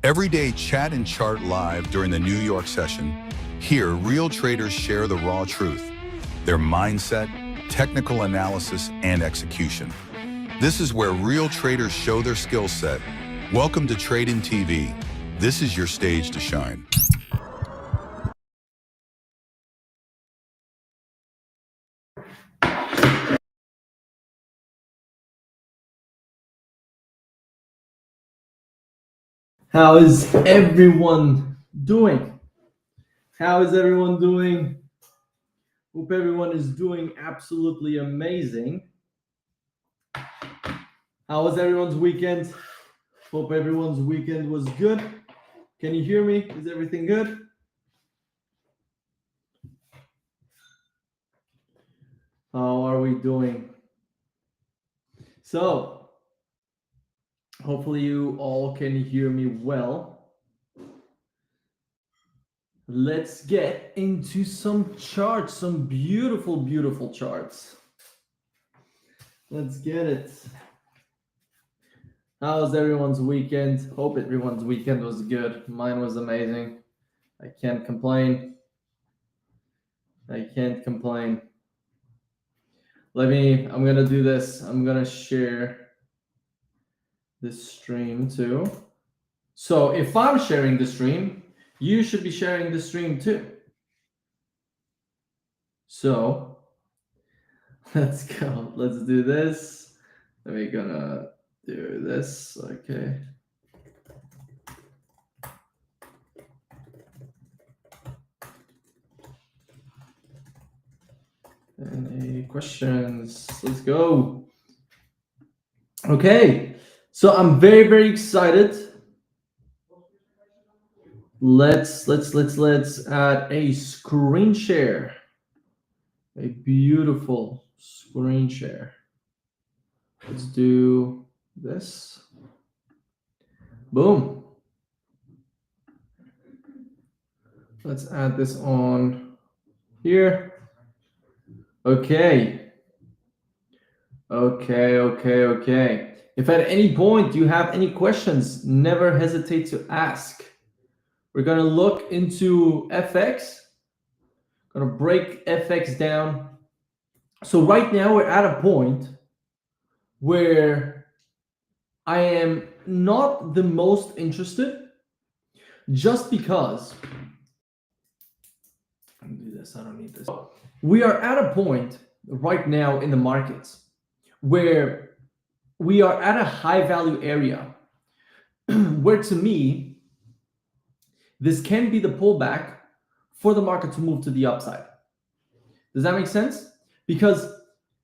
Every day, chat and chart live during the New York session. Here, real traders share the raw truth, their mindset, technical analysis, and execution. This is where real traders show their skill set. Welcome to Tradin TV. This is your stage to shine. How is everyone doing? How is everyone doing? Hope everyone is doing absolutely amazing. How was everyone's weekend? Hope everyone's weekend was good. Can you hear me? Is everything good? How are we doing? So, hopefully you all can hear me well. Let's get into some charts, some beautiful, beautiful charts. Let's get it. How was everyone's weekend? Hope everyone's weekend was good. Mine was amazing. I can't complain. I can't complain. I'm gonna do this. I'm gonna share this stream too. So if I'm sharing the stream, you should be sharing the stream too. So let's go. Let's do this. We're gonna do this. Okay. Any questions? Let's go. Okay. So I'm very, very excited. Let's add a screen share. A beautiful screen share. Let's do this. Boom. Let's add this on here. Okay. If at any point you have any questions, never hesitate to ask. We're going to look into FX. Going to break FX down. So right now we're at a point where I am not the most interested, just because I can do this. I don't need this. We are at a point right now in the markets where we are at a high value area where, to me, this can be the pullback for the market to move to the upside. Does that make sense? Because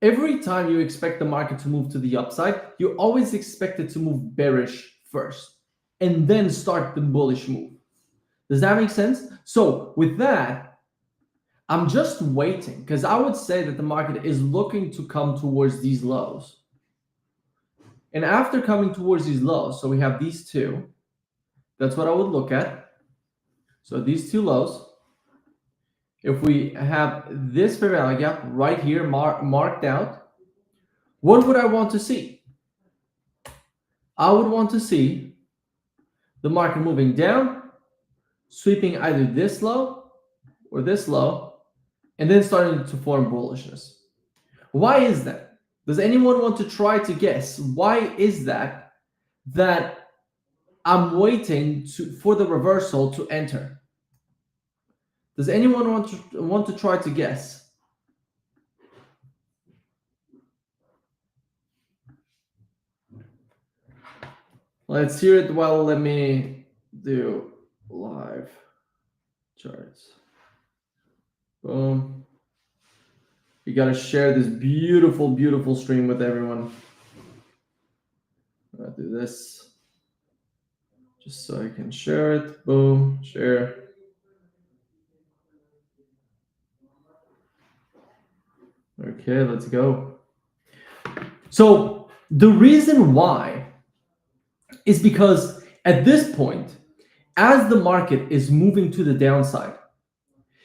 every time you expect the market to move to the upside, you always expect it to move bearish first and then start the bullish move. Does that make sense? So with that, I'm just waiting, because I would say that the market is looking to come towards these lows. And after coming towards these lows, so we have these two, that's what I would look at. So these two lows, if we have this fair value gap right here marked out, what would I want to see? I would want to see the market moving down, sweeping either this low or this low, and then starting to form bullishness. Why is that? Does anyone want to try to guess why is that I'm waiting for the reversal to enter? Does anyone want to try to guess? Let's hear it. Well, let me do live charts. Boom. You got to share this beautiful, beautiful stream with everyone. I'll do this just so I can share it. Boom, share. Okay, let's go. So the reason why is because at this point, as the market is moving to the downside,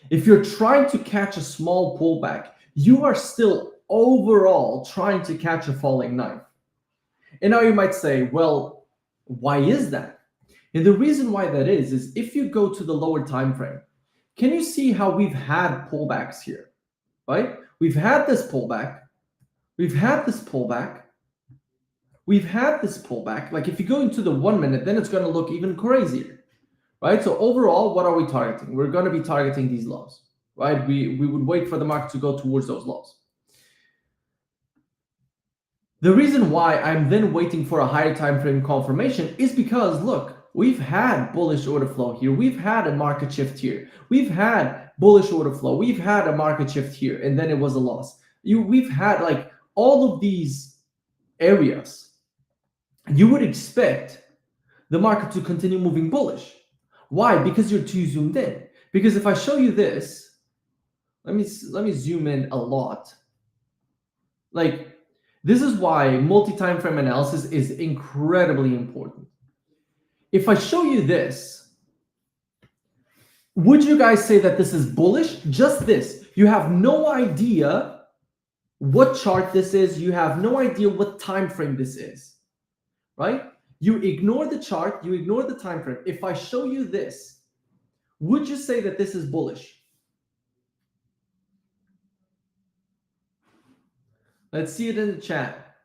if you're trying to catch a small pullback, you are still overall trying to catch a falling knife. And now you might say, well, why is that? And the reason why that is if you go to the lower time frame, can you see how we've had pullbacks here, right? We've had this pullback, we've had this pullback, we've had this pullback. Like if you go into the 1 minute, then it's going to look even crazier, right? So overall, what are we targeting? We're going to be targeting these lows, right? We would wait for the market to go towards those lows. The reason why I'm then waiting for a higher time frame confirmation is because, look, we've had bullish order flow here. We've had a market shift here. We've had bullish order flow. We've had a market shift here, and then it was a loss. We've had like all of these areas. You would expect the market to continue moving bullish. Why? Because you're too zoomed in. Because if I show you this, let me zoom in a lot. Like, this is why multi-time frame analysis is incredibly important. If I show you this, would you guys say that this is bullish? Just this. You have no idea what chart this is. You have no idea what time frame this is, right? You ignore the chart. You ignore the time frame. If I show you this, would you say that this is bullish? Let's see it in the chat.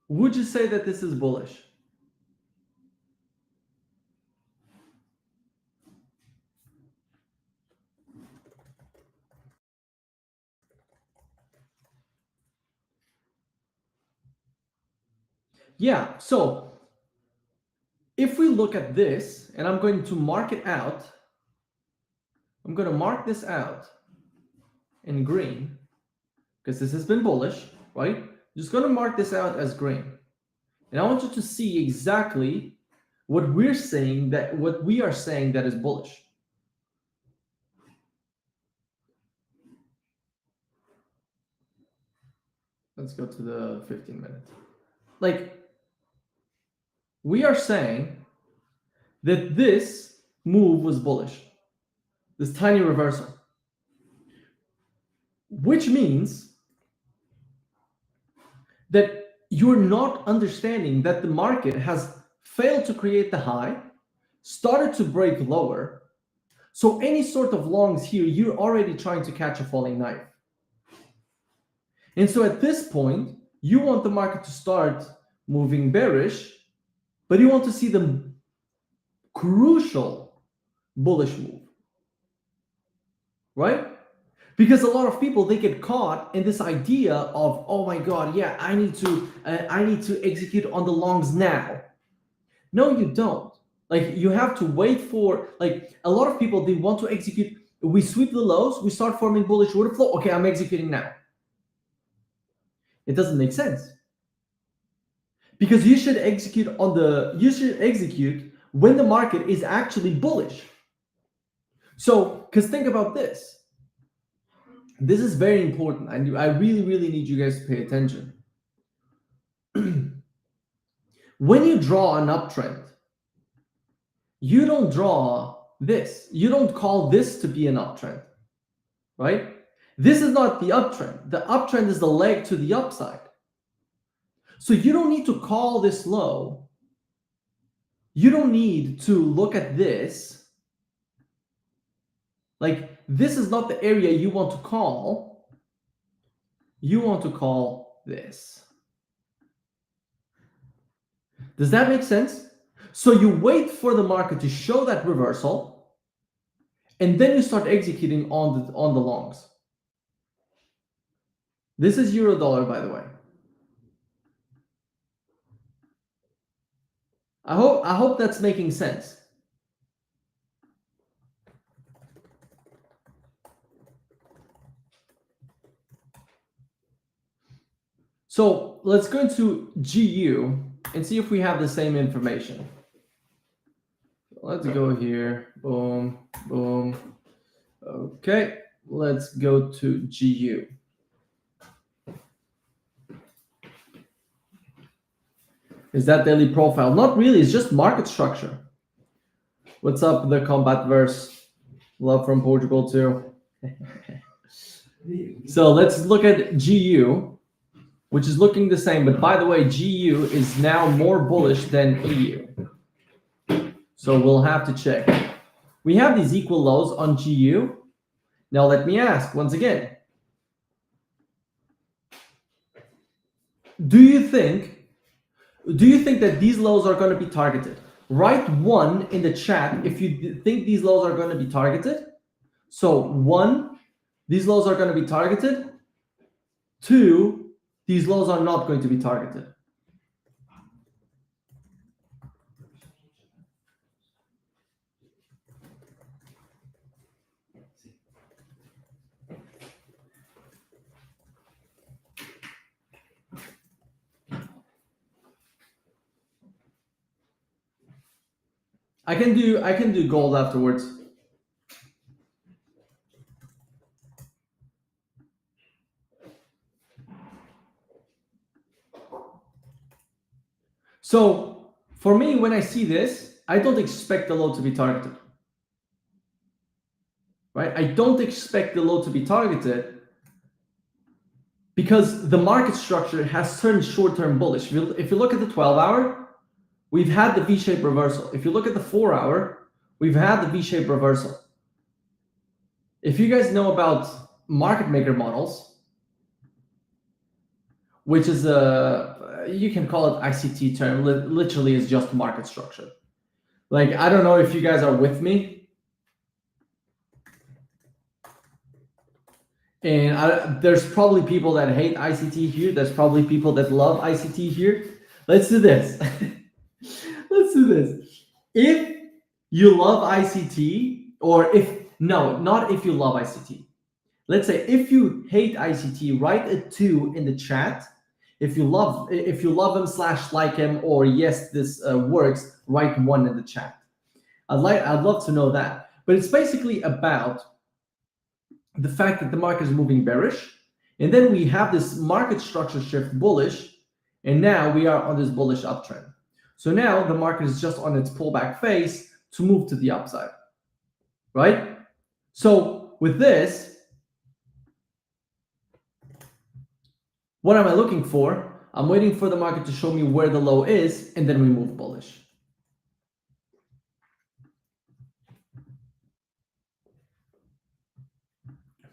Would you say that this is bullish? Yeah, so if we look at this, and I'm going to mark it out, I'm going to mark this out in green, because this has been bullish, right? I'm just going to mark this out as green. And I want you to see exactly what we are saying that is bullish. Let's go to the 15 minutes. Like, we are saying that this move was bullish, this tiny reversal, which means that you're not understanding that the market has failed to create the high, started to break lower. So any sort of longs here, you're already trying to catch a falling knife. And so at this point, you want the market to start moving bearish, but you want to see the crucial bullish move, right? Because a lot of people, they get caught in this idea of, oh my God, yeah, I need to execute on the longs now. No, you don't. Like, you have to wait for, like, a lot of people, they want to execute. We sweep the lows, we start forming bullish order flow. Okay, I'm executing now. It doesn't make sense. Because you should execute when the market is actually bullish. So, because think about this. This is very important. I really, really need you guys to pay attention. When you draw an uptrend, you don't draw this. You don't call this to be an uptrend, right? This is not the uptrend. The uptrend is the leg to the upside. So you don't need to call this low. You don't need to look at this. Like, this is not the area you want to call. You want to call this. Does that make sense? So you wait for the market to show that reversal, and then you start executing on the longs. This is euro dollar, by the way. I hope that's making sense. So let's go into GU and see if we have the same information. Let's go here. Boom, boom. Okay, let's go to GU. Is that daily profile? Not really, it's just market structure. What's up, the combat verse? Love from Portugal too. So let's look at GU. which is looking the same. But by the way, GU is now more bullish than EU. So we'll have to check. We have these equal lows on GU. Now let me ask once again. Do you think that these lows are going to be targeted? Write 1 in the chat if you think these lows are going to be targeted. So 1, these lows are going to be targeted. 2, these lows are not going to be targeted. I can do gold afterwards. So for me, when I see this, I don't expect the low to be targeted. Right? I don't expect the low to be targeted because the market structure has turned short-term bullish. If you look at the 12-hour, we've had the V-shaped reversal. If you look at the 4-hour, we've had the V-shaped reversal. If you guys know about market maker models, which is you can call it ICT term, literally is just market structure. Like, I don't know if you guys are with me. And there's probably people that hate ICT here. There's probably people that love ICT here. Let's do this. Let's do this. If you love ICT, or not if you love ICT. Let's say if you hate ICT, write a 2 in the chat. If you love him / like him, or yes, this works, write 1 in the chat. I'd love to know that. But it's basically about the fact that the market is moving bearish, and then we have this market structure shift bullish, and now we are on this bullish uptrend. So now the market is just on its pullback phase to move to the upside, right? So with this, what am I looking for? I'm waiting for the market to show me where the low is, and then we move bullish.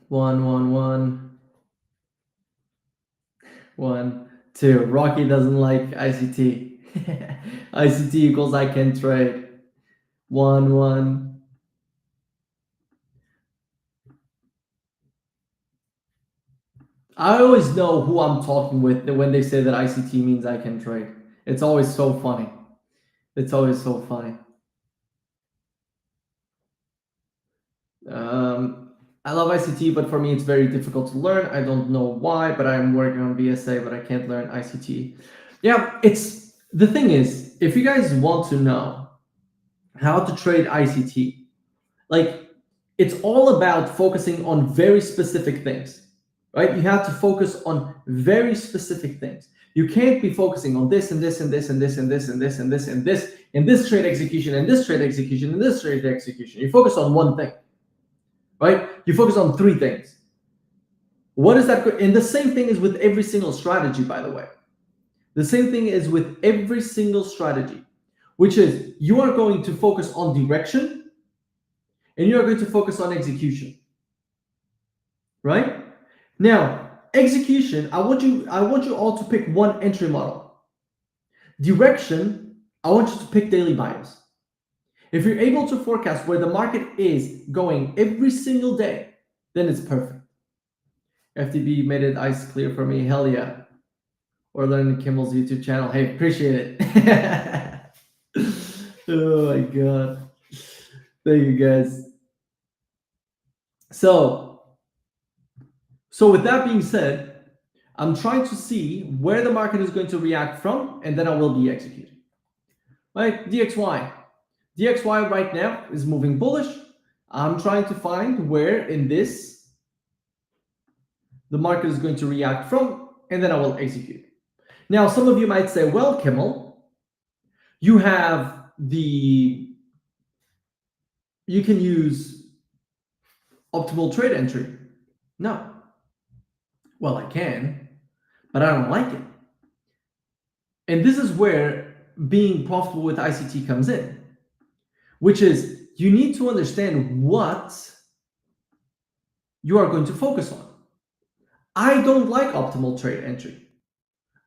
One, 2. Rocky doesn't like ICT. ICT equals I can trade. 1. I always know who I'm talking with when they say that ICT means I can trade. It's always so funny. It's always so funny. I love ICT, but for me, it's very difficult to learn. I don't know why, but I'm working on BSA, but I can't learn ICT. Yeah, the thing is, if you guys want to know how to trade ICT, like, it's all about focusing on very specific things, right? You have to focus on very specific things. You can't be focusing on this and this and this and this and this and this and this and this and this trade execution and this trade execution and this trade execution. You focus on one thing, right? You focus on 3 things. What is that? And the same thing is with every single strategy, by the way. The same thing is with every single strategy, which is you are going to focus on direction and you are going to focus on execution, right? Now, execution, I want you all to pick one entry model. Direction, I want you to pick daily bias. If you're able to forecast where the market is going every single day, then it's perfect. FTB made it ice clear for me. Hell yeah. Or learn Kimmel's YouTube channel. Hey, appreciate it. Oh my God. Thank you guys. So with that being said, I'm trying to see where the market is going to react from, and then I will be executing. Right? DXY. DXY right now is moving bullish. I'm trying to find where in this the market is going to react from, and then I will execute. Now, some of you might say, well, Kimmel, you can use optimal trade entry. No. Well, I can, but I don't like it. And this is where being profitable with ICT comes in, which is you need to understand what you are going to focus on. I don't like optimal trade entry.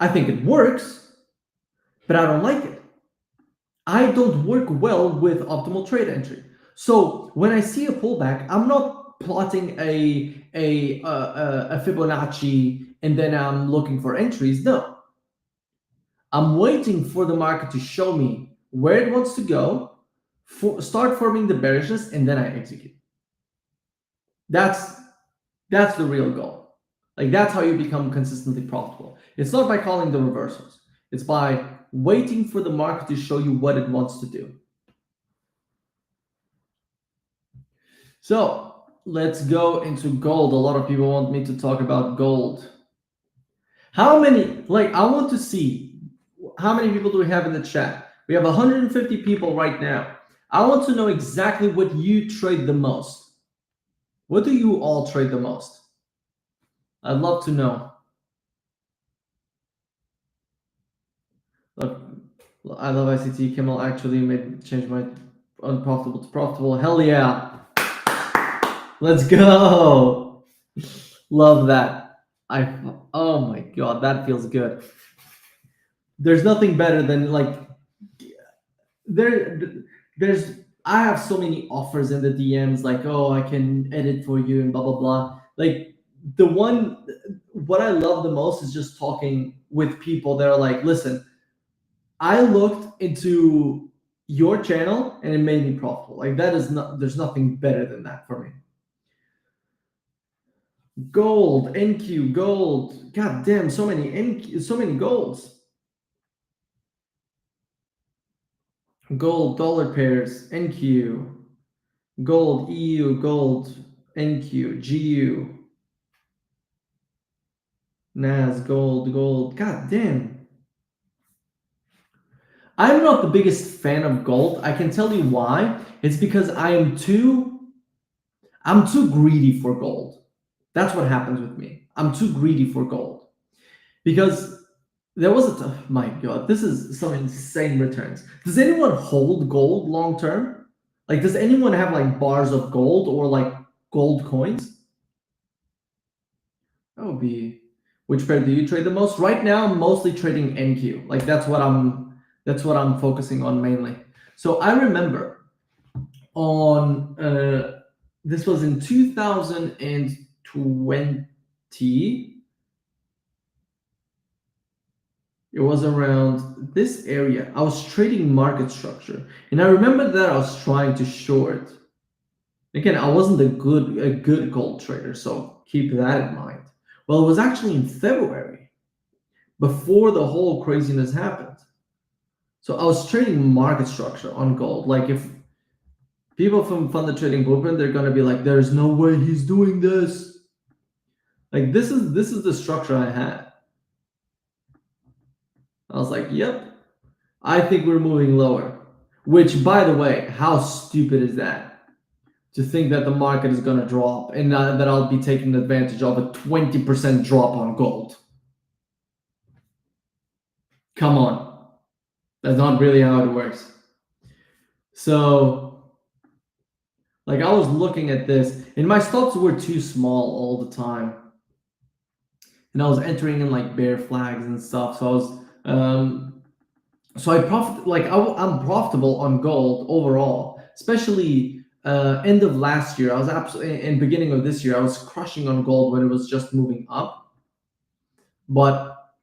I think it works, but I don't like it. I don't work well with optimal trade entry. So when I see a pullback, I'm not plotting a Fibonacci and then I'm looking for entries. No, I'm waiting for the market to show me where it wants to go, start forming the bearishness, and then I execute. That's the real goal. Like that's how you become consistently profitable. It's not by calling the reversals. It's by waiting for the market to show you what it wants to do. So let's go into gold. A lot of people want me to talk about gold. How many, I want to see how many people do we have in the chat? We have 150 people right now. I want to know exactly what you trade the most. What do you all trade the most? I'd love to know. Look, I love ICT. Kimmel actually made change my unprofitable to profitable. Hell yeah. Let's go. Love that. Oh my god, that feels good. There's nothing better than there's I have so many offers in the DMs like, oh, I can edit for you and blah blah blah. Like what I love the most is just talking with people that are like, listen, I looked into your channel and it made me profitable. Like that is not, there's nothing better than that for me. Gold, NQ, gold. God damn, so many NQ, so many golds. Gold, dollar pairs, NQ, gold, EU, gold, NQ, GU, NAS, gold, gold. God damn. I'm not the biggest fan of gold. I can tell you why. It's because I'm too greedy for gold. That's what happens with me. I'm too greedy for gold. Because there was my god, this is some insane returns. Does anyone hold gold long term? Like, does anyone have like bars of gold or like gold coins? That would be, which pair do you trade the most? Right now, I'm mostly trading NQ. Like that's what I'm focusing on mainly. So I remember on this was in 2020. It was around this area. I was trading market structure, and I remember that I was trying to short. Again, I wasn't a good gold trader, so keep that in mind. Well, it was actually in February, before the whole craziness happened. So I was trading market structure on gold. Like if people from Fund the Trading Blueprint, they're gonna be like, "There's no way he's doing this." Like this is the structure I had. I was like, "Yep, I think we're moving lower." Which, by the way, how stupid is that? To think that the market is going to drop and that I'll be taking advantage of a 20% drop on gold. Come on. That's not really how it works. So, I was looking at this, and my stops were too small all the time. And I was entering in bear flags and stuff. So I was so I profit I'm profitable on gold overall, especially end of last year. I was absolutely in beginning of this year. I was crushing on gold when it was just moving up, but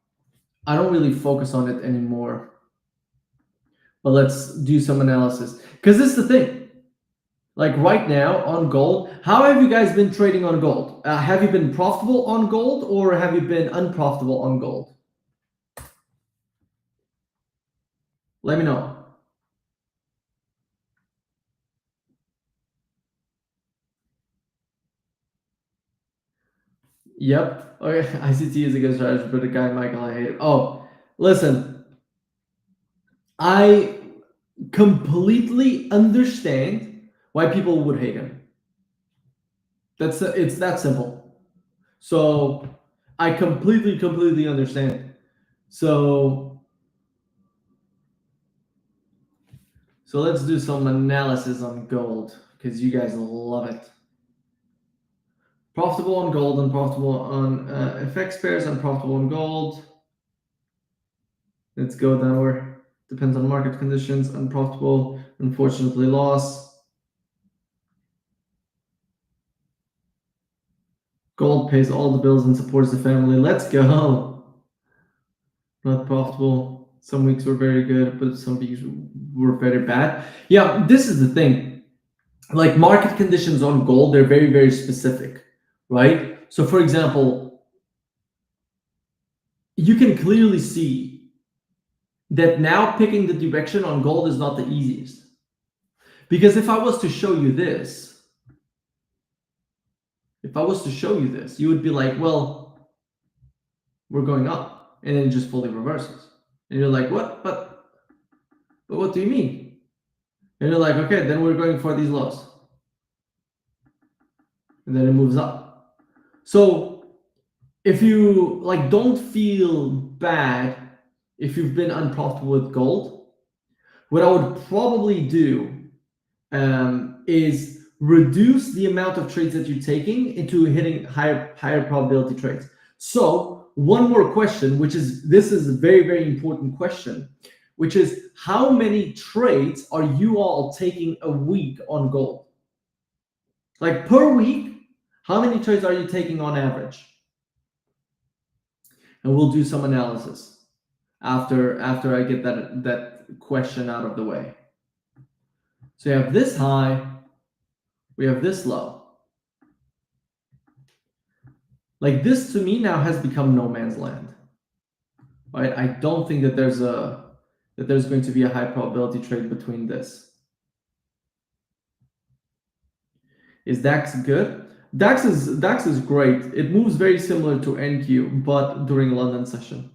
I don't really focus on it anymore. But let's do some analysis because this is the thing. Like right now on gold, how have you guys been trading on gold? Have you been profitable on gold or have you been unprofitable on gold? Let me know. Yep. Okay. ICT is a good strategy, but the guy Michael, I hate it. Oh, listen. I completely understand why people would hate him. It's that simple. So I completely understand. So let's do some analysis on gold because you guys love it. Profitable on gold, unprofitable on FX pairs, unprofitable on gold. Let's go downward. Depends on market conditions. Unprofitable, unfortunately, loss. Gold pays all the bills and supports the family. Let's go. Not profitable. Some weeks were very good, but some weeks were very bad. Yeah, this is the thing. Like market conditions on gold, they're very specific, right? So, for example, you can clearly see that now picking the direction on gold is not the easiest. Because if I was to show you this, you would be like, well, we're going up. And then it just fully reverses. And you're like, what? But what do you mean? And you're like, okay, then we're going for these lows. And then it moves up. So if you like don't feel bad if you've been unprofitable with gold, what I would probably do is reduce the amount of trades that you're taking into hitting higher probability trades. So one more question, this is a very important question, which is how many trades are you all taking a week on gold? Like per week, how many trades are you taking on average? And we'll do some analysis after I get that question out of the way. So you have this high, we have this low. Like this to me now has become no man's land. Right? I don't think that there's going to be a high probability trade between this. Is DAX good? DAX is great. It moves very similar to NQ, but during London session.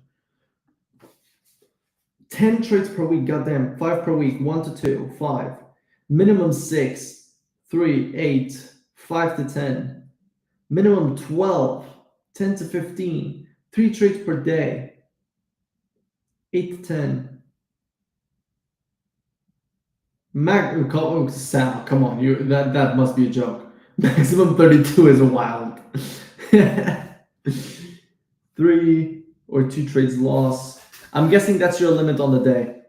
10 trades per week, goddamn, 5 per week, 1 to 2, 5. Minimum 6, 3, 8, 5 to 10. Minimum 12, 10 to 15, 3 trades per day, 8 to 10. Sal, come on, that must be a joke. Maximum 32 is wild. 3 or 2 trades loss. I'm guessing that's your limit on the day.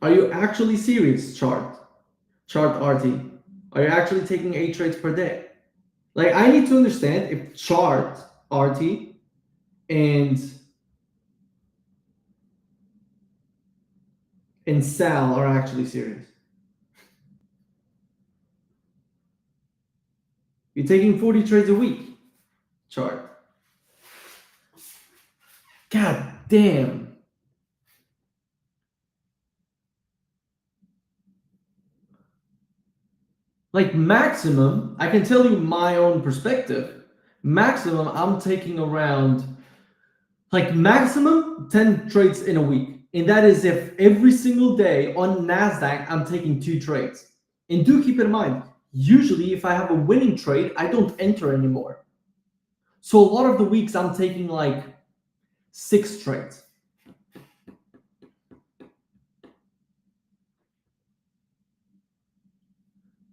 Are you actually serious, chart RT? Are you actually taking 8 trades per day? Like I need to understand if chart RT and Sal are actually serious. You're taking 40 trades a week, chart. God damn. Like maximum, I can tell you my own perspective. Maximum, I'm taking around like maximum 10 trades in a week. And that is if every single day on NASDAQ, I'm taking 2 trades. And do keep in mind, usually if I have a winning trade, I don't enter anymore. So a lot of the weeks I'm taking like 6 trades.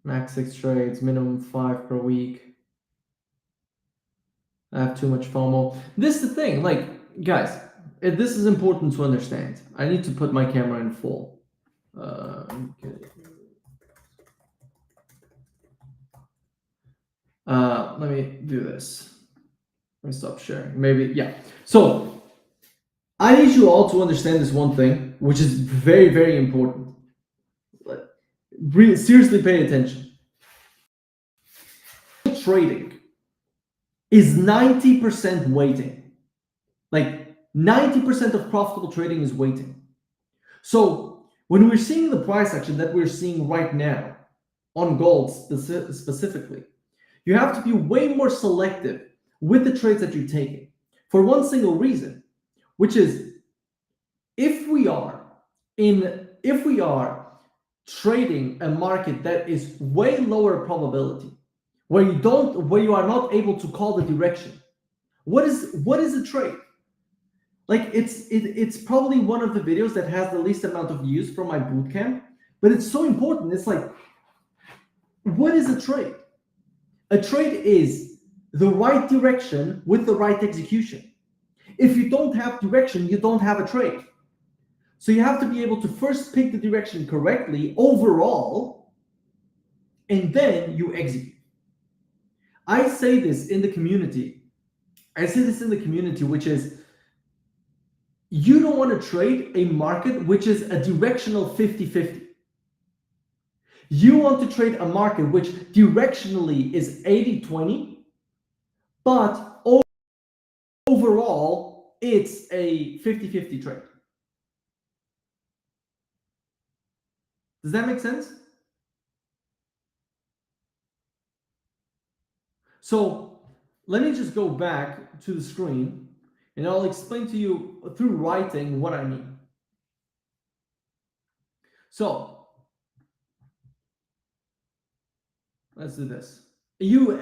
Max 6 trades, minimum 5 per week. I have too much FOMO. This is the thing, like, guys, this is important to understand. I need to put my camera in full. Okay. Let me do this. Let me stop sharing. Maybe, yeah. So, I need you all to understand this one thing, which is very important. Seriously pay attention. Trading is 90% waiting. Like 90% of profitable trading is waiting. So when we're seeing the price action that we're seeing right now on gold specifically, you have to be way more selective with the trades that you're taking for one single reason, which is if we are trading a market that is way lower probability, where you are not able to call the direction. What is a trade? Like it's probably one of the videos that has the least amount of views from my bootcamp, but it's so important. It's like, what is a trade? A trade is the right direction with the right execution. If you don't have direction, you don't have a trade. So you have to be able to first pick the direction correctly overall, and then you execute. I say this in the community. Which is, you don't want to trade a market which is a directional 50-50. You want to trade a market which directionally is 80-20, but overall it's a 50-50 trade. Does that make sense? So let me just go back to the screen and I'll explain to you through writing what I mean. So let's do this. You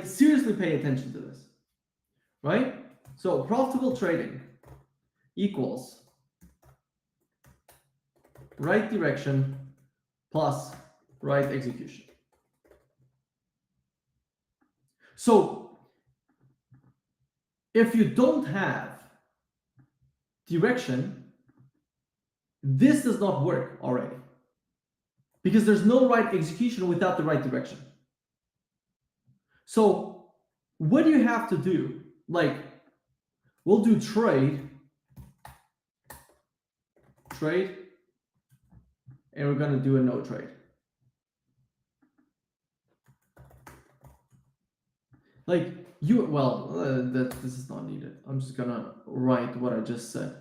seriously pay attention to this, right? So profitable trading equals right direction plus right execution. So if you don't have direction, this does not work already, because there's no right execution without the right direction. So what do you have to do? Like, we'll do trade, and we're going to do a no trade. Like, this is not needed. I'm just going to write what I just said.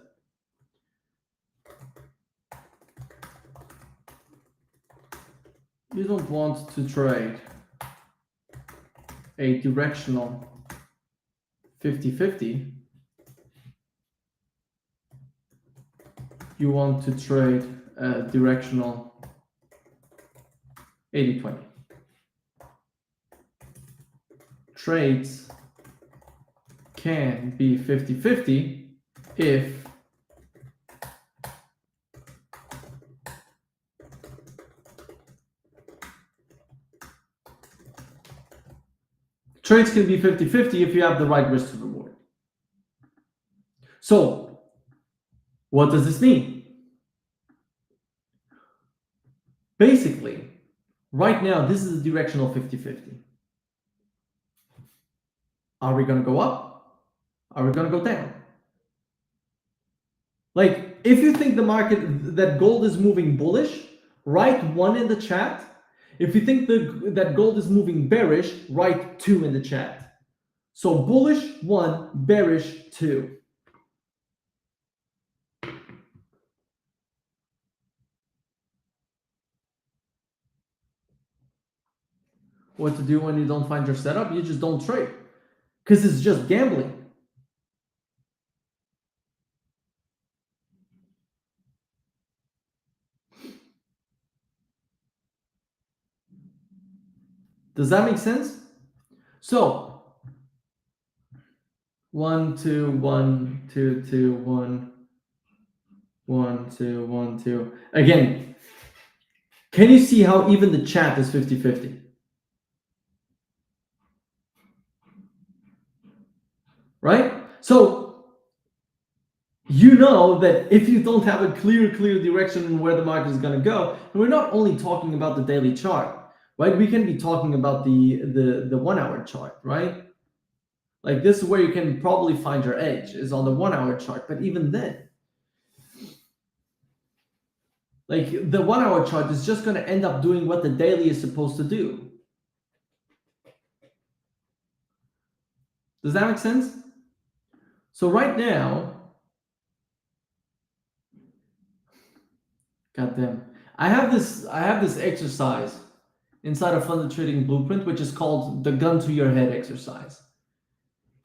You don't want to trade a directional 50-50. You want to trade a directional 80-20. Trades can be 50-50 if trades can be 50-50 if you have the right risk to reward. So what does this mean? Basically, right now, this is a directional 50-50. Are we going to go up? Are we going to go down? Like, if you think the market, that gold is moving bullish, write 1 in the chat. If you think that gold is moving bearish, write 2 in the chat. So bullish 1, bearish 2. What to do when you don't find your setup? You just don't trade, because it's just gambling. Does that make sense? So 1 2 1 2 2 1 1 2 1 2. Again, can you see how even the chat is 50-50? Right? So you know that if you don't have a clear direction in where the market is going to go, and we're not only talking about the daily chart, right? We can be talking about the 1 hour chart, right? Like, this is where you can probably find your edge, is on the 1 hour chart. But even then, like, the 1 hour chart is just going to end up doing what the daily is supposed to do. Does that make sense? So right now, goddamn, I have this exercise inside of Funded Trading Blueprint, which is called the gun to your head exercise.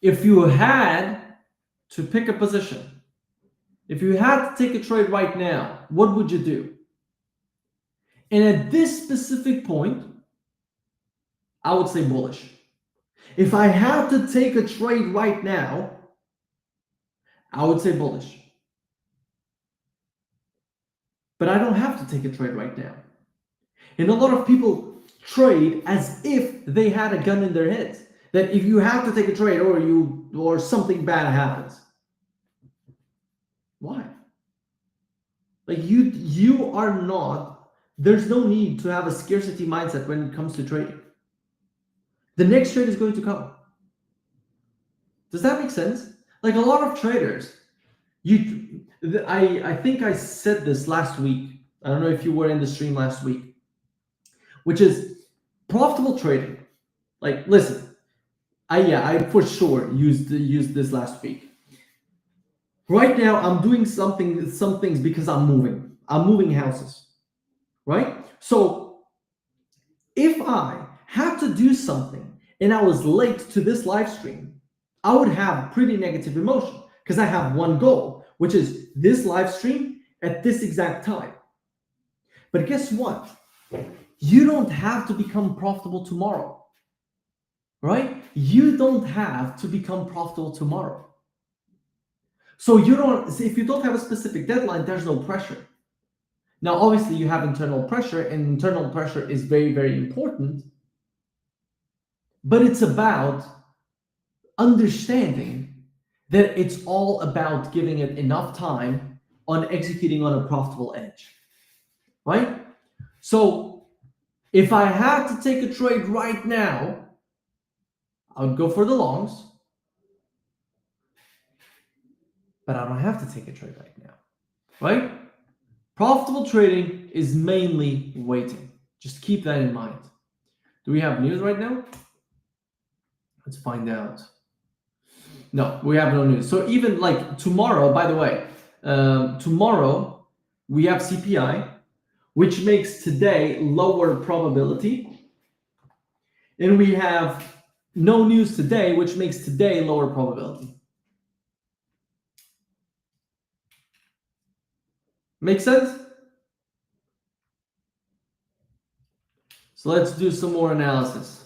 If you had to pick a position, if you had to take a trade right now, what would you do? And at this specific point, I would say bullish. If I have to take a trade right now, I would say bullish. But I don't have to take a trade right now. And a lot of people trade as if they had a gun in their heads. That if you have to take a trade or something bad happens. Why? Like you are not, there's no need to have a scarcity mindset when it comes to trading. The next trade is going to come. Does that make sense? Like a lot of traders, I think I said this last week. I don't know if you were in the stream last week, which is profitable trading. Like, listen, I for sure used this last week. Right now, I'm doing some things because I'm moving houses, right? So if I had to do something and I was late to this live stream, I would have pretty negative emotion because I have one goal, which is this live stream at this exact time. But guess what? You don't have to become profitable tomorrow, right? You don't have to become profitable tomorrow. So if you don't have a specific deadline, there's no pressure. Now, obviously, you have internal pressure, and internal pressure is very, very important. But it's about understanding that it's all about giving it enough time on executing on a profitable edge, right? So if I had to take a trade right now, I would go for the longs, but I don't have to take a trade right now, right? Profitable trading is mainly waiting. Just keep that in mind. Do we have news right now? Let's find out. No, we have no news. So even like tomorrow, by the way, tomorrow we have CPI, which makes today lower probability. And we have no news today, which makes today lower probability. Make sense? So let's do some more analysis.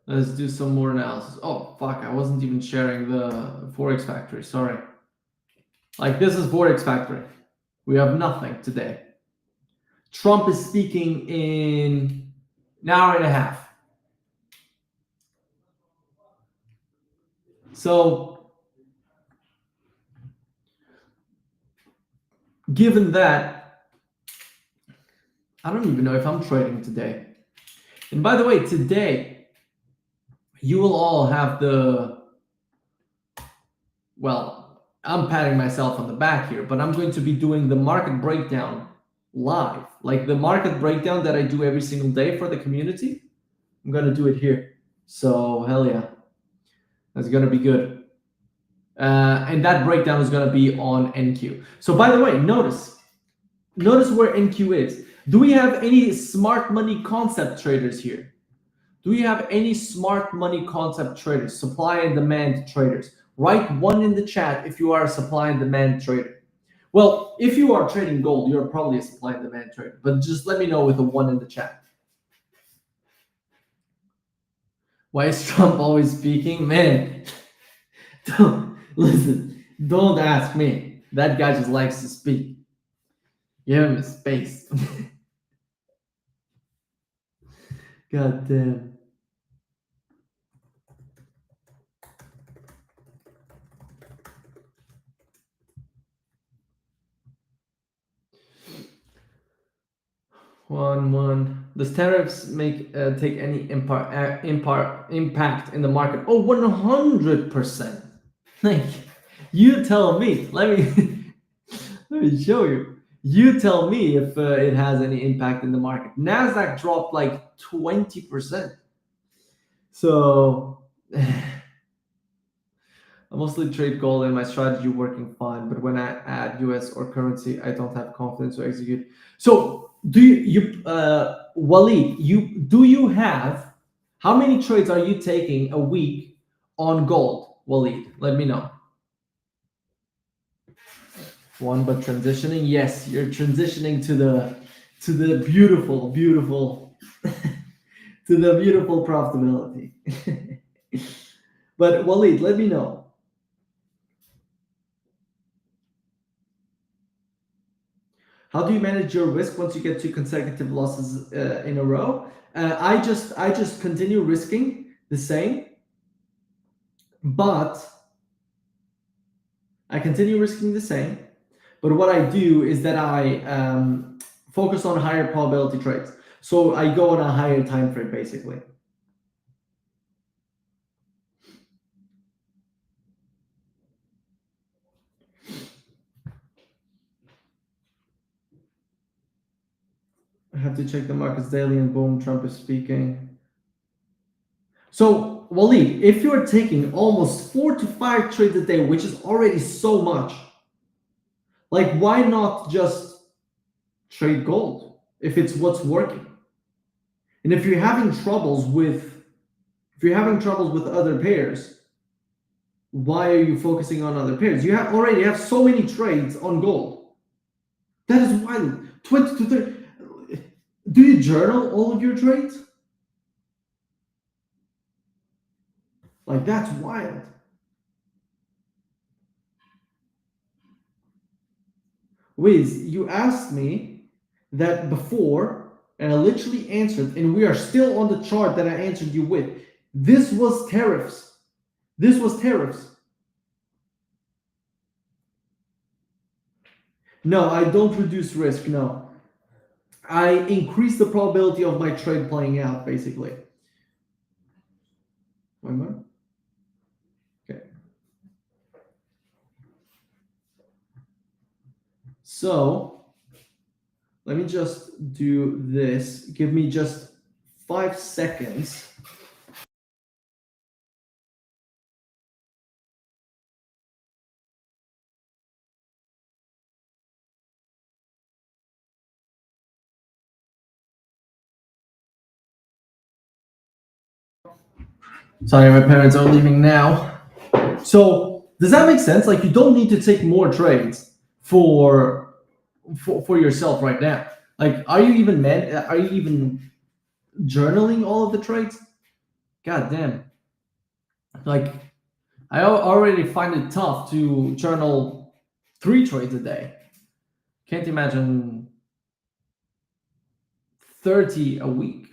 Oh, fuck, I wasn't even sharing the Forex Factory, sorry. Like, this is Forex Factory. We have nothing today. Trump is speaking in an hour and a half. So, given that, I don't even know if I'm trading today. And by the way, today, you will all have well, I'm patting myself on the back here, but I'm going to be doing the market breakdown live. Like the market breakdown that I do every single day for the community, I'm going to do it here. So, hell yeah. That's going to be good. And that breakdown is going to be on NQ. So, by the way, notice where NQ is. Do we have any smart money concept traders here? Do we have any smart money concept traders, supply and demand traders? Write one in the chat if you are a supply and demand trader. Well, if you are trading gold, you're probably a supply and demand trader, but just let me know with a one in the chat. Why is Trump always speaking? Man, don't ask me. That guy just likes to speak. Give him space. God damn. One. Does tariffs take any impact in the market? Oh, 100%. Like, you tell me. Let me show you. You tell me if it has any impact in the market. Nasdaq dropped like 20%. So I mostly trade gold and my strategy working fine, but when I add US or currency, I don't have confidence to execute. So do you Waleed, do you have, how many trades are you taking a week on gold, Waleed? Let me know. One, but transitioning, yes, you're transitioning to the beautiful to the beautiful profitability. But Waleed, let me know. How do you manage your risk once you get two consecutive losses in a row? I just continue risking the same, but I continue risking the same. But what I do is that I focus on higher probability trades. So I go on a higher time frame, basically. I have to check the markets daily, and boom, Trump is speaking. So, Waleed, if you're taking almost 4 to 5 trades a day, which is already so much, like why not just trade gold if it's what's working? And if you're having troubles with other pairs, why are you focusing on other pairs? You already have so many trades on gold. That is wild. 20 to 30. Do you journal all of your trades? Like, that's wild. Wiz, you asked me that before, and I literally answered, and we are still on the chart that I answered you with. This was tariffs. This was tariffs. No, I don't reduce risk. No. I increase the probability of my trade playing out, basically. One more. Okay. So let me just do this. Give me just 5 seconds. Sorry, my parents are leaving now. So does that make sense? Like, you don't need to take more trades for yourself right now. Like, are you even journaling all of the trades? God damn. Like, I already find it tough to journal 3 trades a day. Can't imagine 30 a week.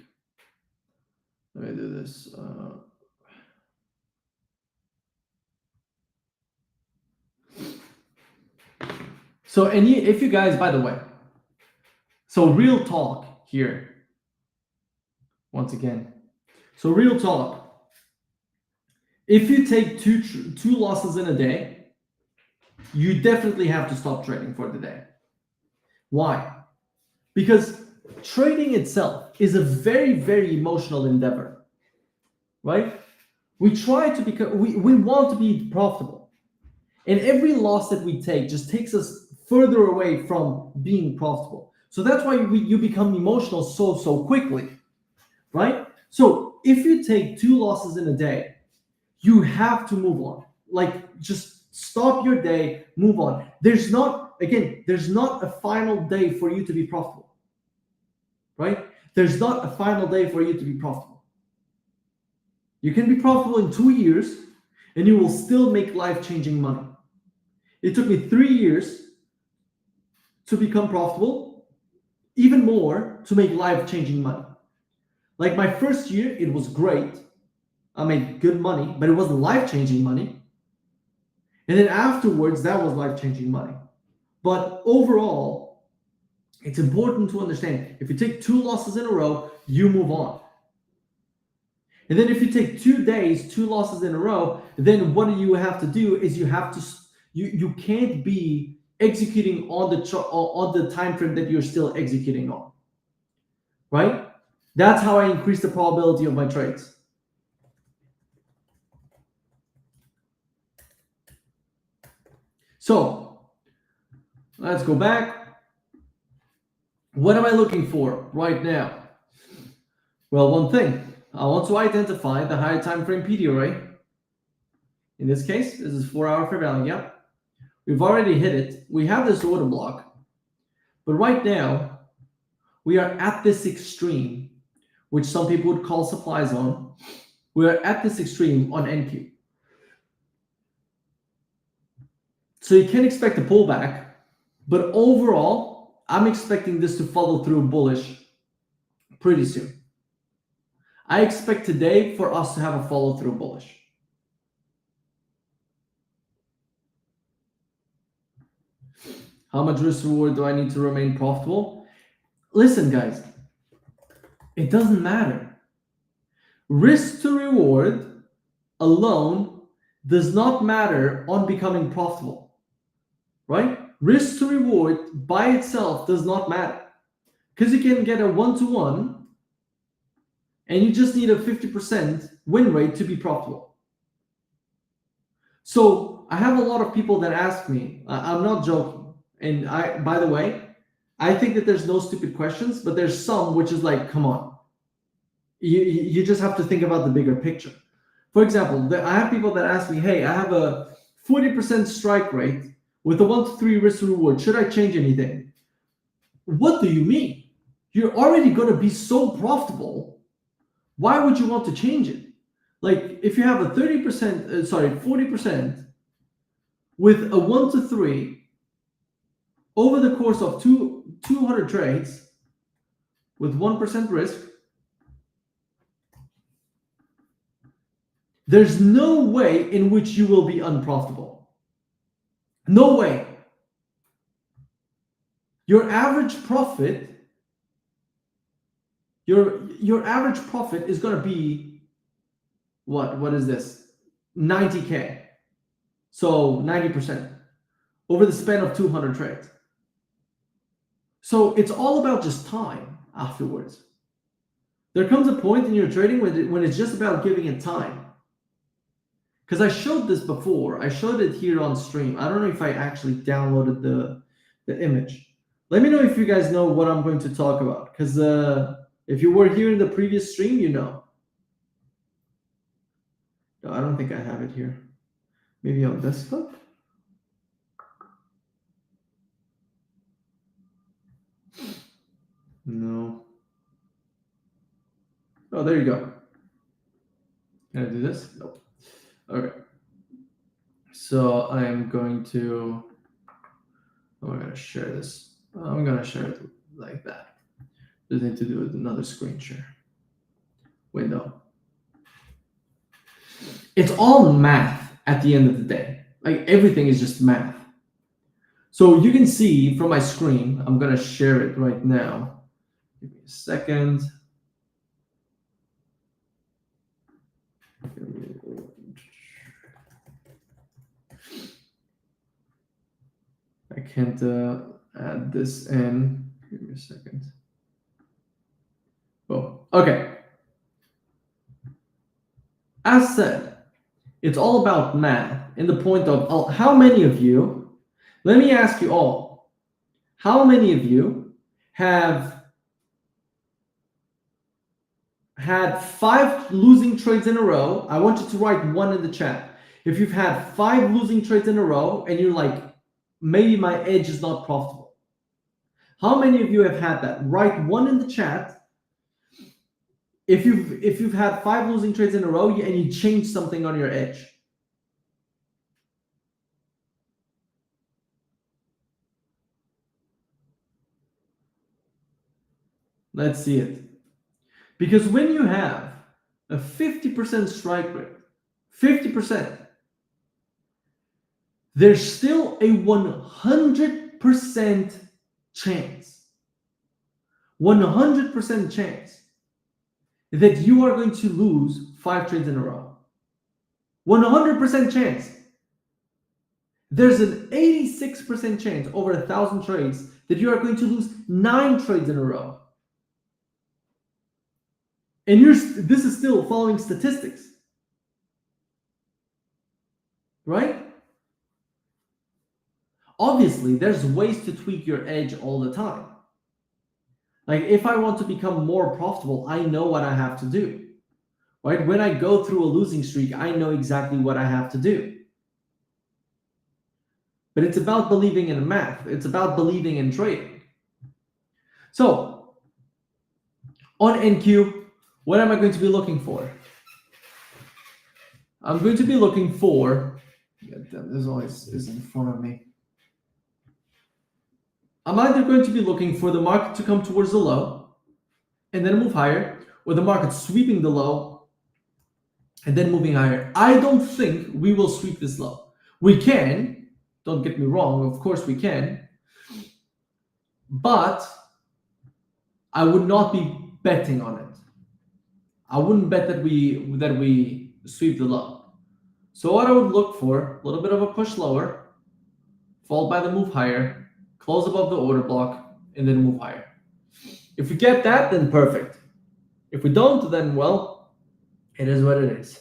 Let me do this. So, if you guys, by the way, so real talk here, once again. So real talk. If you take two losses in a day, you definitely have to stop trading for the day. Why? Because trading itself is a very, very emotional endeavor, right? We try to become, we want to be profitable. And every loss that we take just takes us further away from being profitable. So that's why you become emotional so quickly, right? So if you take 2 losses in a day, you have to move on. Like, just stop your day, move on. There's not a final day for you to be profitable, right? There's not a final day for you to be profitable. You can be profitable in 2 years and you will still make life-changing money. It took me 3 years to become profitable, even more to make life-changing money. Like, my first year, it was great. I made good money, but it wasn't life-changing money. And then afterwards, that was life-changing money. But overall, it's important to understand, if you take 2 losses in a row, you move on. And then if you take 2 days, 2 losses in a row, then what you have to do is you can't be executing on the time frame that you're still executing on, right? That's how I increase the probability of my trades. So let's go back. What am I looking for right now? Well, one thing, I want to identify the higher time frame PD array. In this case, this is 4-hour fair value gap. We've already hit it. We have this order block, but right now we are at this extreme which some people would call supply zone. We're at this extreme on NQ. So you can expect a pullback, but overall, I'm expecting this to follow through bullish pretty soon. I expect today for us to have a follow through bullish. How much risk reward do I need to remain profitable? Listen, guys, it doesn't matter. Risk to reward alone does not matter on becoming profitable, right? Risk to reward by itself does not matter, because you can get a 1-to-1 and you just need a 50% win rate to be profitable. So I have a lot of people that ask me, I'm not joking, and by the way, I think that there's no stupid questions, but there's some which is like, come on, you just have to think about the bigger picture. For example, I have people that ask me, hey, I have a 40% strike rate with a 1-to-3 risk reward. Should I change anything? What do you mean? You're already going to be so profitable. Why would you want to change it? Like if you have a 40% with a 1-to-3 over the course of 200 trades with 1% risk, there's no way in which you will be unprofitable. No way. Your average profit, your average profit is going to be what is this? 90K. So 90% over the span of 200 trades. So it's all about just time afterwards. There comes a point in your trading when it's just about giving it time. Because I showed this before. I showed it here on stream. I don't know if I actually downloaded the image. Let me know if you guys know what I'm going to talk about. Because if you were here in the previous stream, you know. No, I don't think I have it here. Maybe on desktop? No. Oh, there you go. Can I do this? Nope. Okay. So I am going to share this. I'm going to share it like that. Just need to do another screen share window. It's all math at the end of the day. Like everything is just math. So you can see from my screen, I'm going to share it right now. Give me a second. I can't add this in. Give me a second. Oh, okay. As said, it's all about math in the point of how many of you, let me ask you all, how many of you have had 5 losing trades in a row? I want you to write 1 in the chat. If you've had 5 losing trades in a row and you're like, maybe my edge is not profitable. How many of you have had that? Write 1 in the chat. If you've had 5 losing trades in a row and you change something on your edge. Let's see it. Because when you have a 50% strike rate, 50%, there's still a 100% chance, 100% chance that you are going to lose 5 trades in a row. 100% chance. There's an 86% chance over 1,000 trades that you are going to lose 9 trades in a row. And this is still following statistics, right? Obviously, there's ways to tweak your edge all the time. Like if I want to become more profitable, I know what I have to do, right? When I go through a losing streak, I know exactly what I have to do. But it's about believing in math. It's about believing in trading. So on NQ, What am I going to be looking for? I'm going to be looking for, this always is in front of me. I'm either going to be looking for the market to come towards the low and then move higher, or the market sweeping the low and then moving higher. I don't think we will sweep this low. We can, don't get me wrong, of course we can, but I would not be betting on it. I wouldn't bet that we sweep the low. So what I would look for, a little bit of a push lower, followed by the move higher, close above the order block, and then move higher. If we get that, then perfect. If we don't, then well, it is what it is.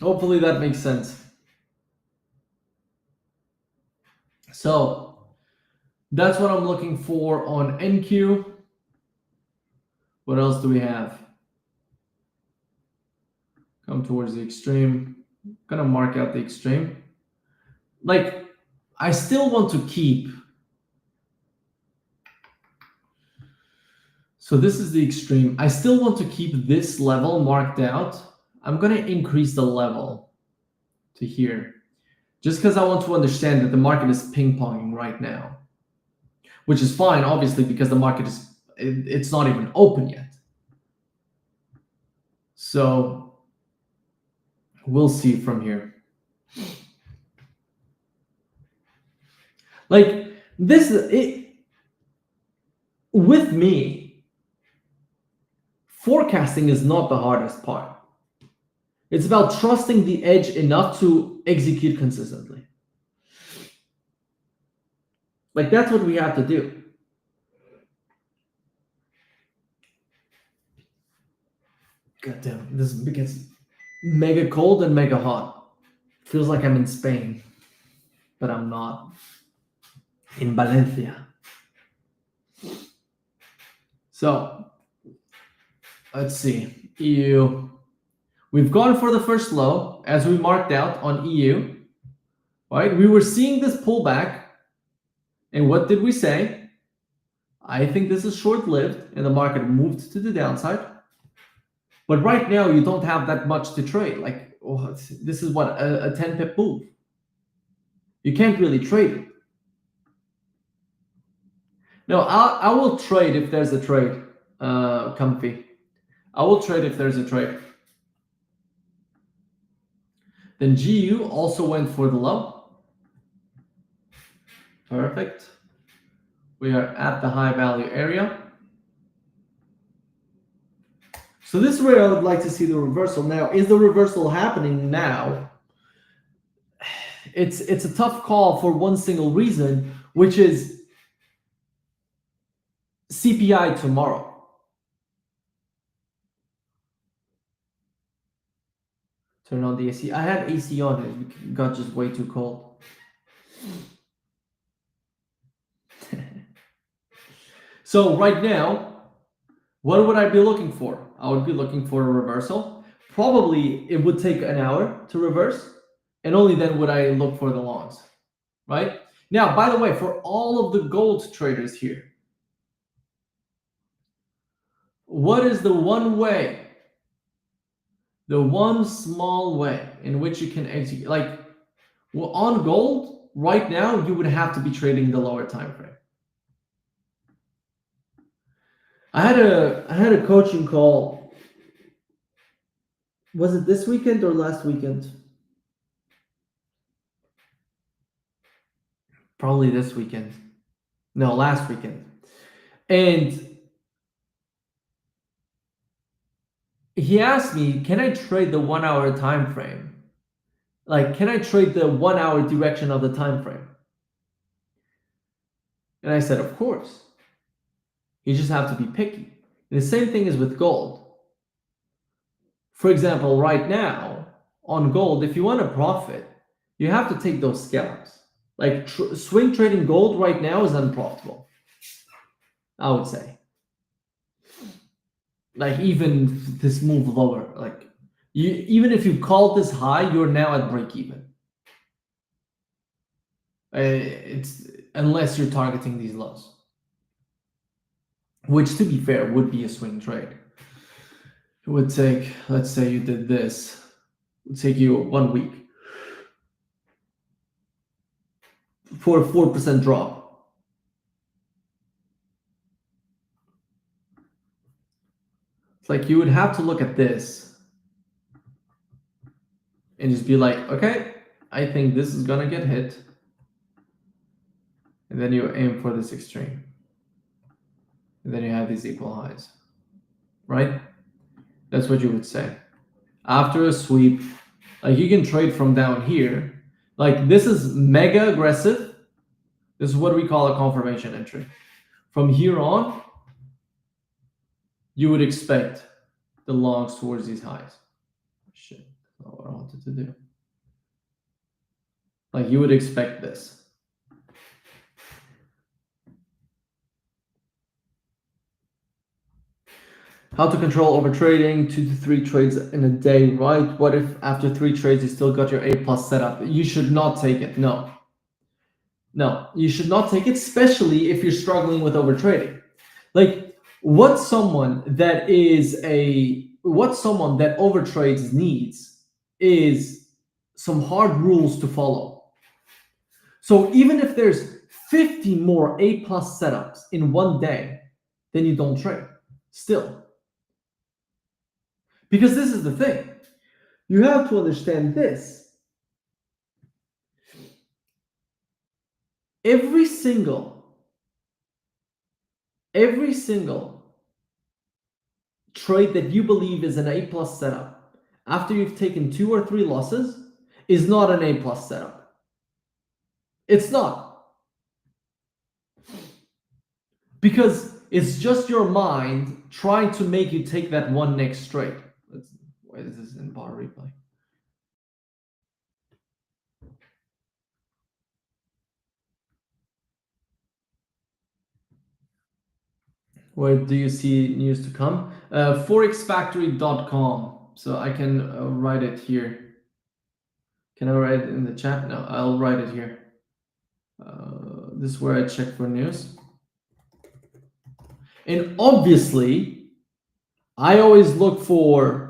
Hopefully that makes sense. So that's what I'm looking for on NQ. What else do we have? Come towards the extreme. I'm gonna mark out the extreme. Like, I still want to keep. So this is the extreme. I still want to keep this level marked out. I'm gonna increase the level to here, just because I want to understand that the market is ping-ponging right now, which is fine, obviously, because the market it's not even open yet. So we'll see from here. Like this, with me, forecasting is not the hardest part. It's about trusting the edge enough to execute consistently. Like that's what we have to do. God damn, this gets mega cold and mega hot. Feels like I'm in Spain, but I'm not. In Valencia. So let's see. EU. We've gone for the first low as we marked out on EU. Right? We were seeing this pullback. And what did we say? I think this is short-lived and the market moved to the downside. But right now you don't have that much to trade. Like this is what a 10 pip move. You can't really trade it. No, I will trade if there's a trade, comfy. I will trade if there's a trade. Then GU also went for the low. Perfect. We are at the high value area. So this is where I would like to see the reversal. Now, is the reversal happening now? It's a tough call for one single reason, which is CPI tomorrow. Turn on the AC. I had AC on. It got just way too cold. So right now, what would I be looking for? I would be looking for a reversal. Probably it would take an hour to reverse, and only then would I look for the longs, right? Now, by the way, for all of the gold traders here, what is the one way, the one small way in which you can execute? Like, well, on gold, right now, you would have to be trading the lower time frame. I had a coaching call. Was it this weekend or last weekend? Probably this weekend. No, last weekend. And he asked me, can I trade the 1 hour time frame? Like, can I trade the 1 hour direction of the time frame? And I said, of course. You just have to be picky. And the same thing is with gold. For example, right now on gold, if you want to profit, you have to take those scalps. Like swing trading gold right now is unprofitable, I would say. Like even this move lower, like even if you called this high, you're now at break even. It's unless you're targeting these lows, which to be fair would be a swing trade. It would take, let's say you did this, it would take you 1 week for a 4% drop. It's like you would have to look at this and just be like, okay, I think this is gonna get hit. And then you aim for this extreme. And then you have these equal highs, right? That's what you would say. After a sweep, like you can trade from down here. Like this is mega aggressive. This is what we call a confirmation entry. From here on, you would expect the longs towards these highs. Shit, that's not what I wanted to do. Like you would expect this. How to control over trading, 2 to 3 trades in a day, right? What if after 3 trades you still got your A plus setup? You should not take it. No, you should not take it, especially if you're struggling with over trading. Like what someone that overtrades needs is some hard rules to follow. So even if there's 50 more A plus setups in one day, then you don't trade still. Because this is the thing. You have to understand this. Every single trade that you believe is an A plus setup after you've taken 2 or 3 losses is not an A plus setup. It's not. Because it's just your mind trying to make you take that one next trade. Why is this in bar replay? Where do you see news to come? Forexfactory.com. So I can write it here. Can I write it in the chat? No, I'll write it here. This is where I check for news. And obviously, I always look for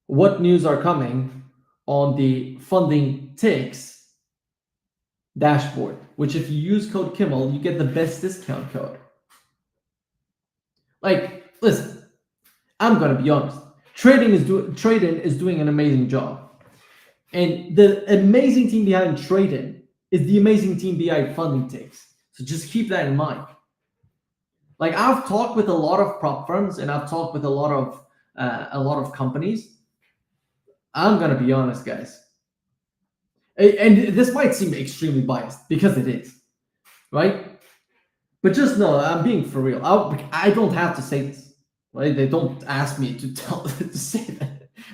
what news are coming on the funding ticks dashboard, which if you use code Kimmel, you get the best discount code. Like, listen, I'm gonna be honest. Trading is doing an amazing job, and the amazing team behind Tradin is the amazing team behind funding ticks. So just keep that in mind. Like I've talked with a lot of prop firms and I've talked with a lot of companies. I'm gonna be honest, guys, and this might seem extremely biased because it is, right? But just know I'm being for real. I don't have to say this, right? They don't ask me to to say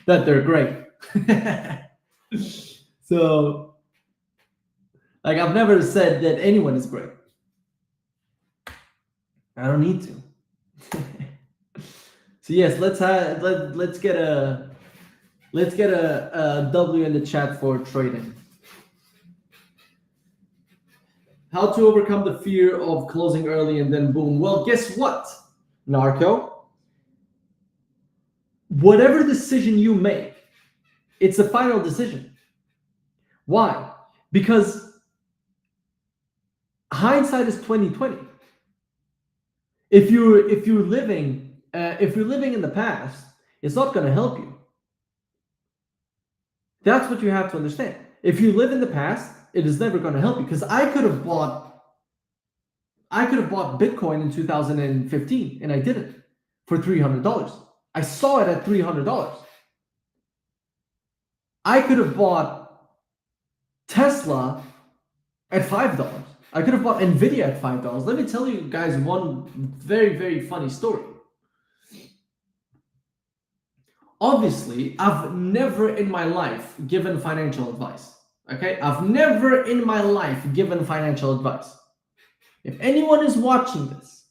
that they're great. So, like I've never said that anyone is great. I don't need to. So yes, let's get a W in the chat for trading. How to overcome the fear of closing early and then boom. Well, guess what, Narco? Whatever decision you make, it's a final decision. Why? Because hindsight is 20/20. If you're living in the past, it's not going to help you. That's what you have to understand. If you live in the past, it is never going to help you. Because I could have bought Bitcoin in 2015 and I didn't for $300. I saw it at $300. I could have bought Tesla at $5. I could have bought Nvidia at $5. Let me tell you guys one very, very funny story. Obviously, I've never in my life given financial advice. Okay? I've never in my life given financial advice. If anyone is watching this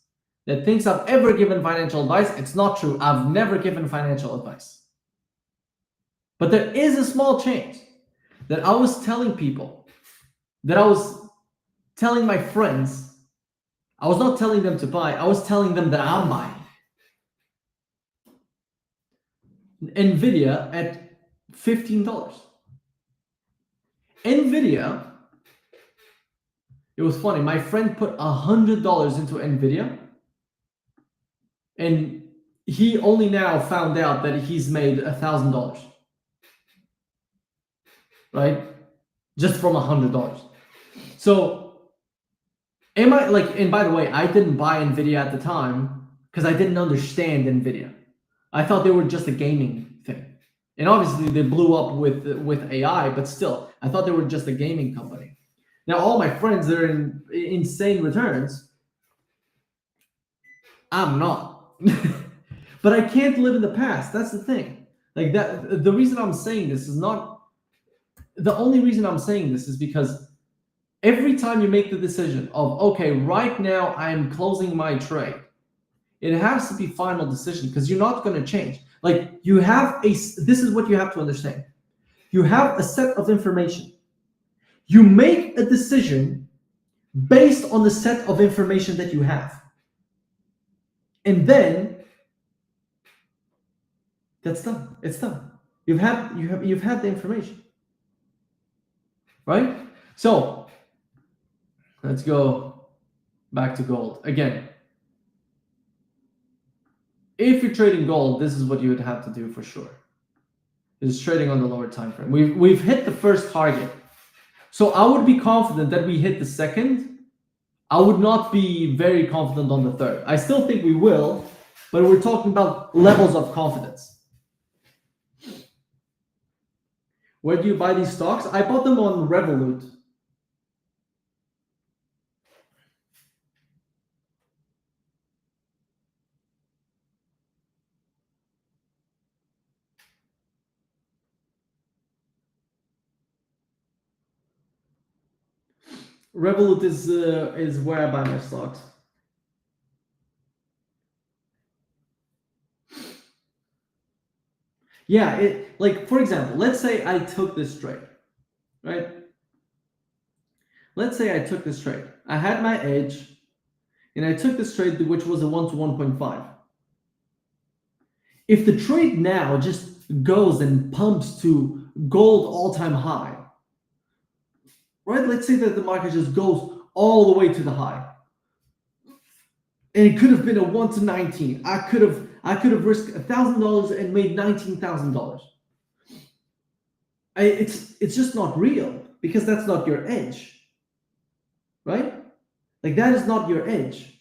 that thinks I've ever given financial advice. It's not true. I've never given financial advice. But there is a small change that I was telling people, that I was telling my friends. I was not telling them to buy. I was telling them that I'm buying. NVIDIA at $15. NVIDIA, it was funny. My friend put $100 into NVIDIA, and he only now found out that he's made $1,000, right? Just from $100. So, am I like? And by the way, I didn't buy NVIDIA at the time because I didn't understand NVIDIA. I thought they were just a gaming thing, and obviously they blew up with AI. But still, I thought they were just a gaming company. Now, all my friends, they're in insane returns. I'm not. But I can't live in the past. That's the thing. Like that. The reason I'm saying this is not the only reason I'm saying this is because every time you make the decision of, okay, right now I'm closing my trade, it has to be final decision because you're not going to change. Like you have this is what you have to understand. You have a set of information. You make a decision based on the set of information that you have. And then that's done. It's done. You've had the information. Right? So let's go back to gold. Again, if you're trading gold, this is what you would have to do for sure. Is trading on the lower time frame. We've hit the first target. So I would be confident that we hit the second. I would not be very confident on the third. I still think we will, but we're talking about levels of confidence. Where do you buy these stocks? I bought them on Revolut. Revolut is where I buy my stocks. Yeah, like for example, let's say I took this trade, right? Let's say I took this trade. I had my edge, and I took this trade, which was a 1 to 1.5. If the trade now just goes and pumps to gold all-time high, right? Let's say that the market just goes all the way to the high, and it could have been a 1 to 19. I could have risked $1,000 and made $19,000. It's just not real because that's not your edge, right? Like that is not your edge.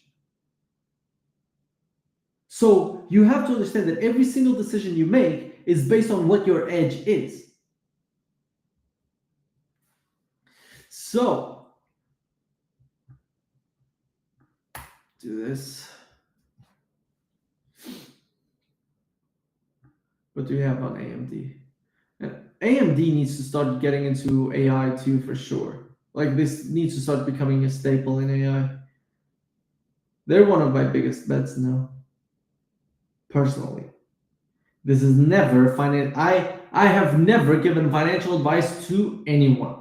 So you have to understand that every single decision you make is based on what your edge is. So do this. What do we have on AMD? AMD needs to start getting into AI too, for sure. Like this needs to start becoming a staple in AI. They're one of my biggest bets now. Personally, this is never I have never given financial advice to anyone.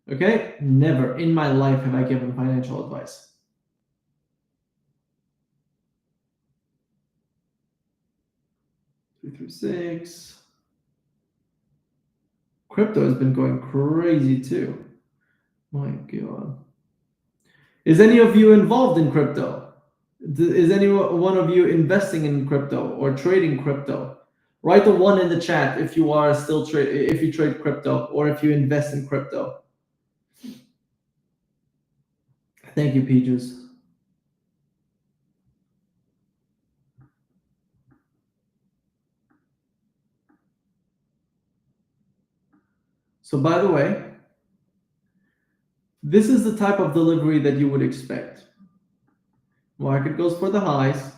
Okay, never in my life have I given financial advice. Three through six. Crypto has been going crazy too. My God. Is any of you involved in crypto? Is any one of you investing in crypto or trading crypto? Write a 1 in the chat if you are still if you trade crypto or if you invest in crypto. Thank you, Peaches. So by the way, this is the type of delivery that you would expect. Market goes for the highs,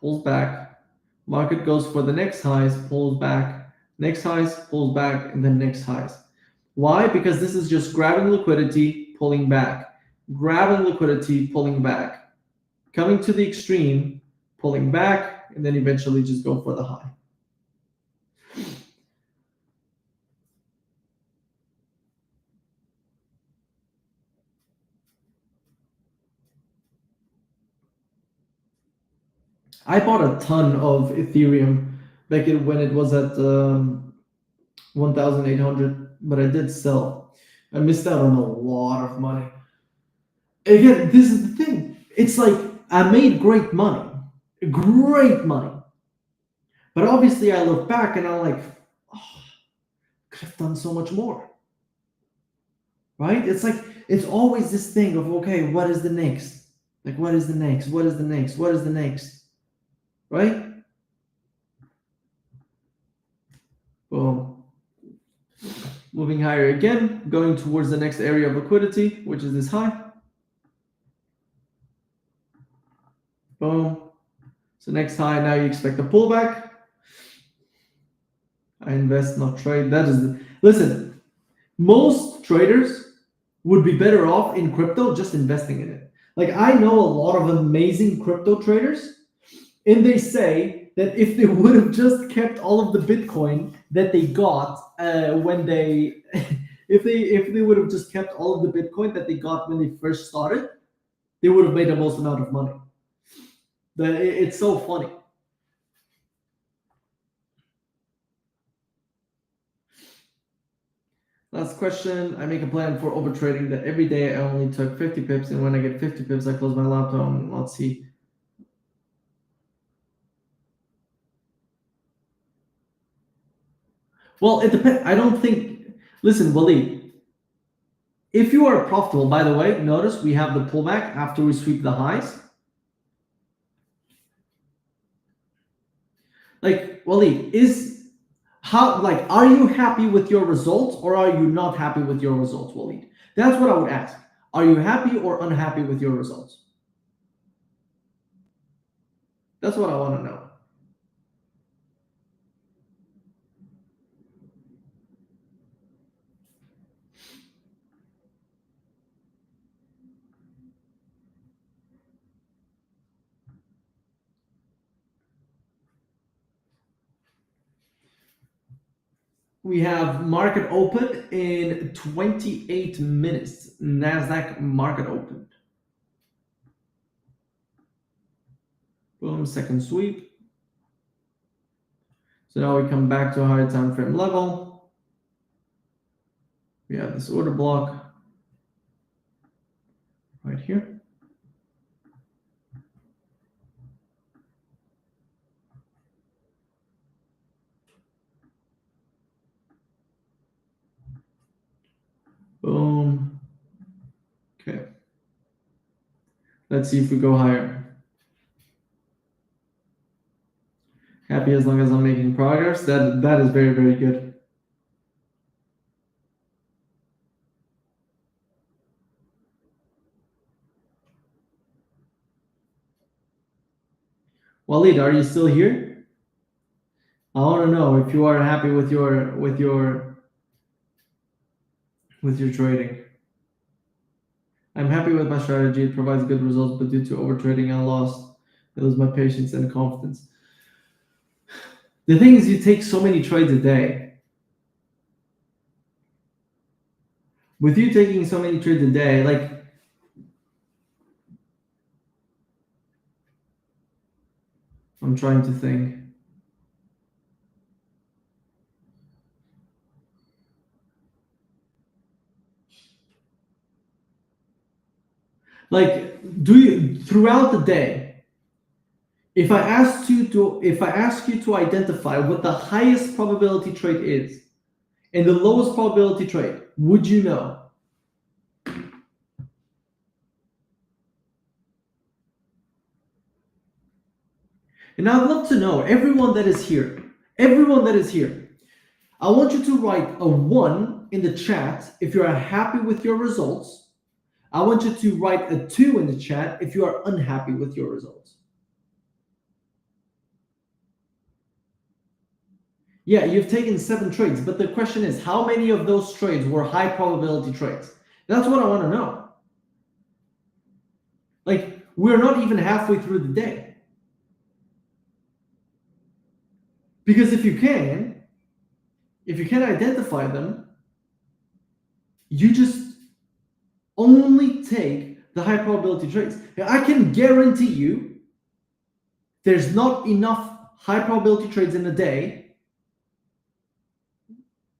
pulls back. Market goes for the next highs, pulls back. Next highs, pulls back, and then next highs. Why? Because this is just grabbing liquidity, pulling back. Grabbing liquidity, pulling back. coming to the extreme, pulling back, and then eventually just go for the high. I bought a ton of Ethereum back when it was at 1,800, but I did sell. I missed out on a lot of money. Again, this is the thing. It's like I made great money, but obviously I look back and I'm like, oh, could have done so much more, right? It's like it's always this thing of, okay, what is the next? Like, what is the next? What is the next? What is the next? Right? Boom. Moving higher again, going towards the next area of liquidity, which is this high. Boom. So next high, now you expect a pullback. I invest, not trade. That is listen, most traders would be better off in crypto just investing in it. Like, I know a lot of amazing crypto traders, and they say that if they would have just kept all of the Bitcoin that they got when they if they would have just kept all of the Bitcoin that they got when they first started, they would have made the most amount of money. It's so funny. Last question. I make a plan for overtrading that every day I only took 50 pips, and when I get 50 pips, I close my laptop and let's see. Well, it depends. I don't think. Listen, Waleed, if you are profitable, by the way, notice we have the pullback after we sweep the highs. Like, Waleed, are you happy with your results or are you not happy with your results, Waleed? That's what I would ask. Are you happy or unhappy with your results? That's what I want to know. We have market open in 28 minutes. NASDAQ market open. Boom, second sweep. So now we come back to a higher time frame level. We have this order block right here. Boom. Okay. Let's see if we go higher. Happy as long as I'm making progress. That is very, very good. Waleed, are you still here? I want to know if you are happy with your trading. I'm happy with my strategy. It provides good results, but due to overtrading, I lost. It was my patience and confidence. The thing is, you take so many trades a day. With you taking so many trades a day, like, I'm trying to think. Like, do you throughout the day, if I ask you to identify what the highest probability trade is and the lowest probability trade, would you know? And I'd love to know, everyone that is here, I want you to write a 1 in the chat if you are happy with your results. I want you to write a 2 in the chat if you are unhappy with your results. Yeah, you've taken 7 trades, but the question is, how many of those trades were high probability trades? That's what I want to know. Like, we're not even halfway through the day. Because if you can identify them, you just only take the high probability trades. I can guarantee you there's not enough high probability trades in a day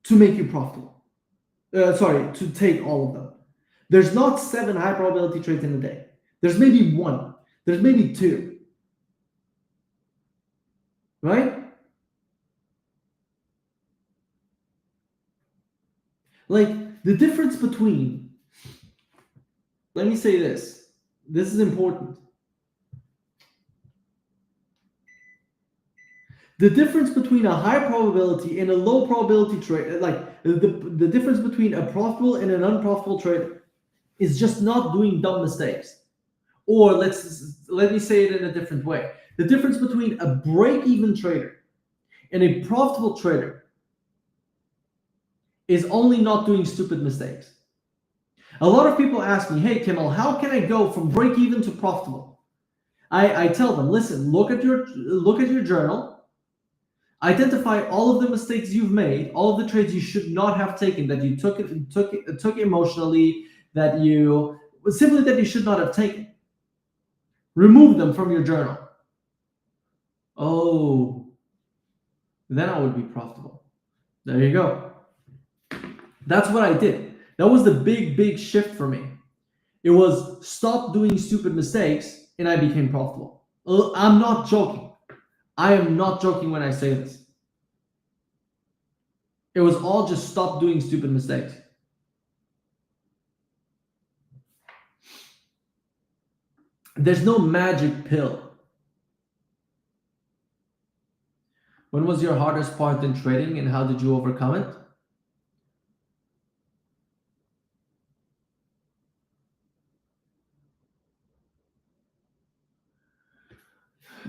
to make you profitable. To take all of them. There's not 7 high probability trades in a day. There's maybe 1. There's maybe 2. Right? Like the difference between, let me say this. This is important. The difference between a high probability and a low probability trade, like the difference between a profitable and an unprofitable trade, is just not doing dumb mistakes. Or let me say it in a different way. The difference between a break-even trader and a profitable trader is only not doing stupid mistakes. A lot of people ask me, hey Kimmel, how can I go from break-even to profitable? I tell them, listen, look at your journal. Identify all of the mistakes you've made, all of the trades you should not have taken, that you took emotionally, that you should not have taken. Remove them from your journal. Oh, then I would be profitable. There you go. That's what I did. That was the big shift for me. It was stop doing stupid mistakes and I became profitable. I'm not joking. I am not joking when I say this. It was all just stop doing stupid mistakes. There's no magic pill. When was your hardest part in trading and how did you overcome it?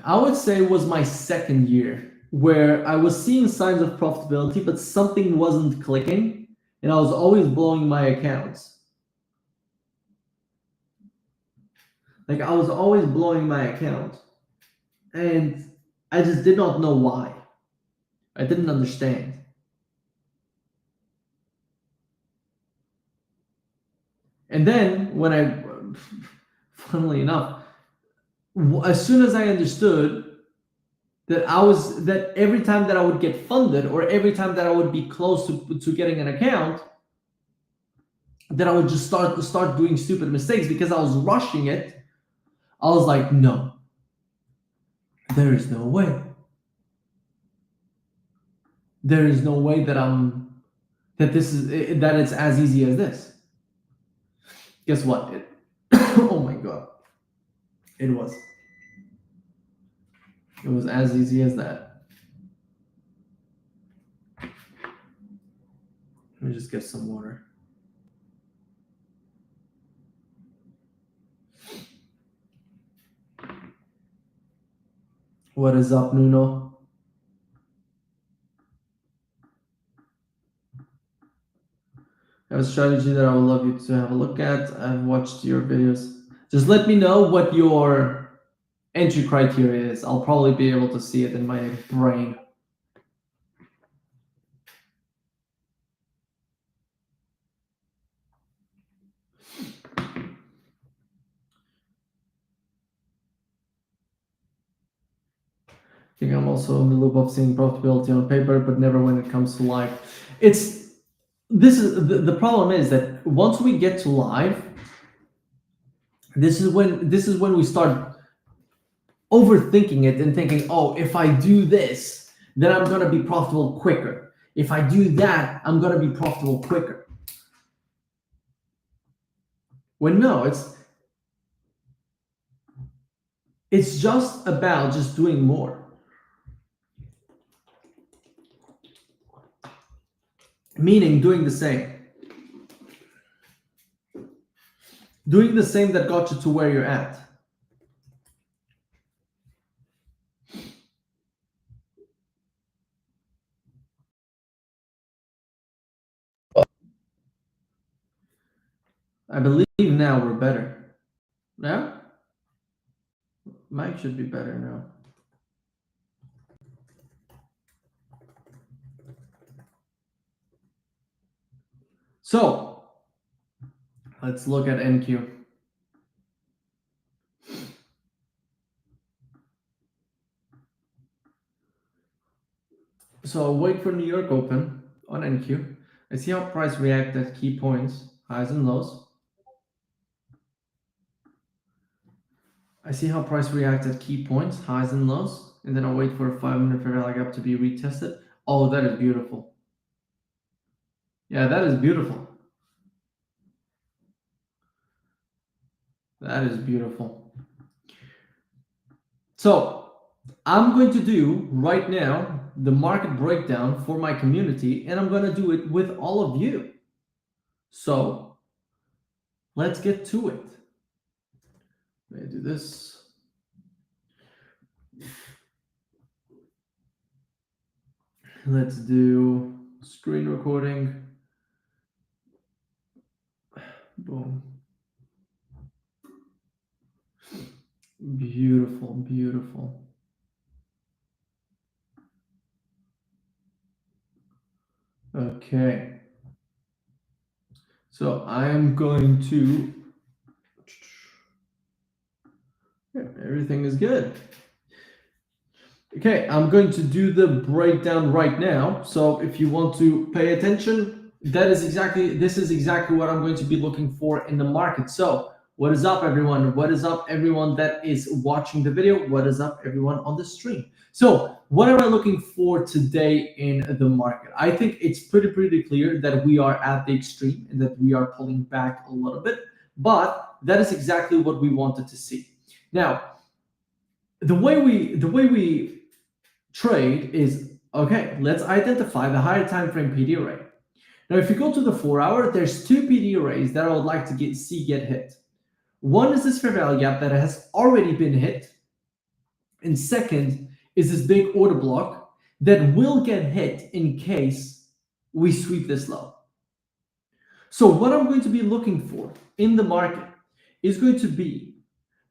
I would say it was my second year where I was seeing signs of profitability, but something wasn't clicking and I was always blowing my accounts. Like I was always blowing my account and I just did not know why. I didn't understand. And then funnily enough, as soon as I understood that every time that I would get funded or every time that I would be close to getting an account, that I would just start doing stupid mistakes because I was rushing it. I was like, no, there is no way. There is no way that it's as easy as this. Guess what? Oh my God. It was as easy as that. Let me just get some water. What is up, Nuno? I have a strategy that I would love you to have a look at. I've watched your videos. Just let me know what your entry criteria is. I'll probably be able to see it in my brain. I think I'm also in the loop of seeing profitability on paper, but never when it comes to live. The problem is that once we get to live, this is when we start overthinking it and thinking, oh, if I do this, then I'm gonna be profitable quicker. If I do that, I'm gonna be profitable quicker. When no, it's just about just doing more. Meaning doing the same. Doing the same that got you to where you're at. I believe now we're better. Yeah? Mic should be better now. So let's look at NQ. So I'll wait for New York open on NQ. I see how price react at key points, highs and lows. I see how price reacts at key points, highs and lows, and then I'll wait for a 5-minute fair value gap to be retested. Oh, that is beautiful. Yeah, that is beautiful. That is beautiful. So I'm going to do right now the market breakdown for my community, and I'm going to do it with all of you. So let's get to it. Let me do this. Let's do screen recording. Boom. Beautiful, beautiful. Okay. So I am going to, yeah, everything is good. Okay, I'm going to do the breakdown right now. So if you want to pay attention, this is exactly what I'm going to be looking for in the market. So what is up, everyone? What is up, everyone that is watching the video? What is up, everyone on the stream? So what am I looking for today in the market? I think it's pretty clear that we are at the extreme and that we are pulling back a little bit, but that is exactly what we wanted to see. Now, the way we trade is, okay, let's identify the higher time frame PD array. Now, if you go to the 4-hour, there's two PD arrays that I would like to see get hit. One is this fair value gap that has already been hit, and second is this big order block that will get hit in case we sweep this low. So what I'm going to be looking for in the market is going to be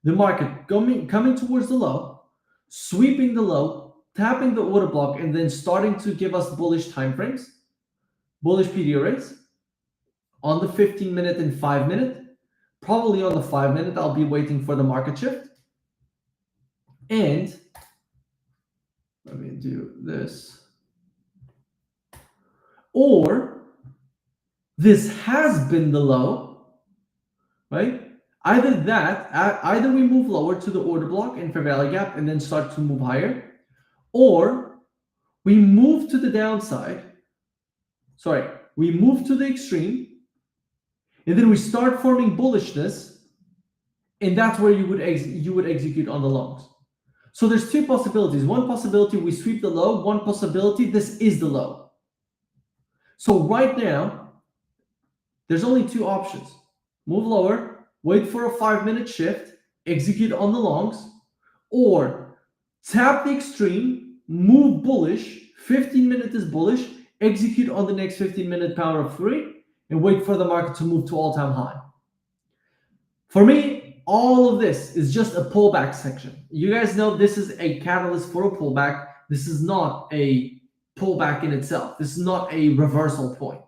the market coming towards the low, sweeping the low, tapping the order block, and then starting to give us bullish timeframes, bullish PD arrays on the 15-minute and 5-minute. Probably on the 5-minute, I'll be waiting for the market shift. And let me do this. Or this has been the low, right? Either we move lower to the order block and fair value gap and then start to move higher, or we move to the downside. Sorry, we move to the extreme, and then we start forming bullishness, and that's where you would execute on the longs. So there's two possibilities. One possibility, we sweep the low. One possibility, this is the low. So right now, there's only two options. Move lower, wait for a 5-minute shift, execute on the longs, or tap the extreme, move bullish, 15-minute is bullish, execute on the next 15-minute power of 3, and wait for the market to move to all-time high. For me, all of this is just a pullback section. You guys know this is a catalyst for a pullback. This is not a pullback in itself. This is not a reversal point.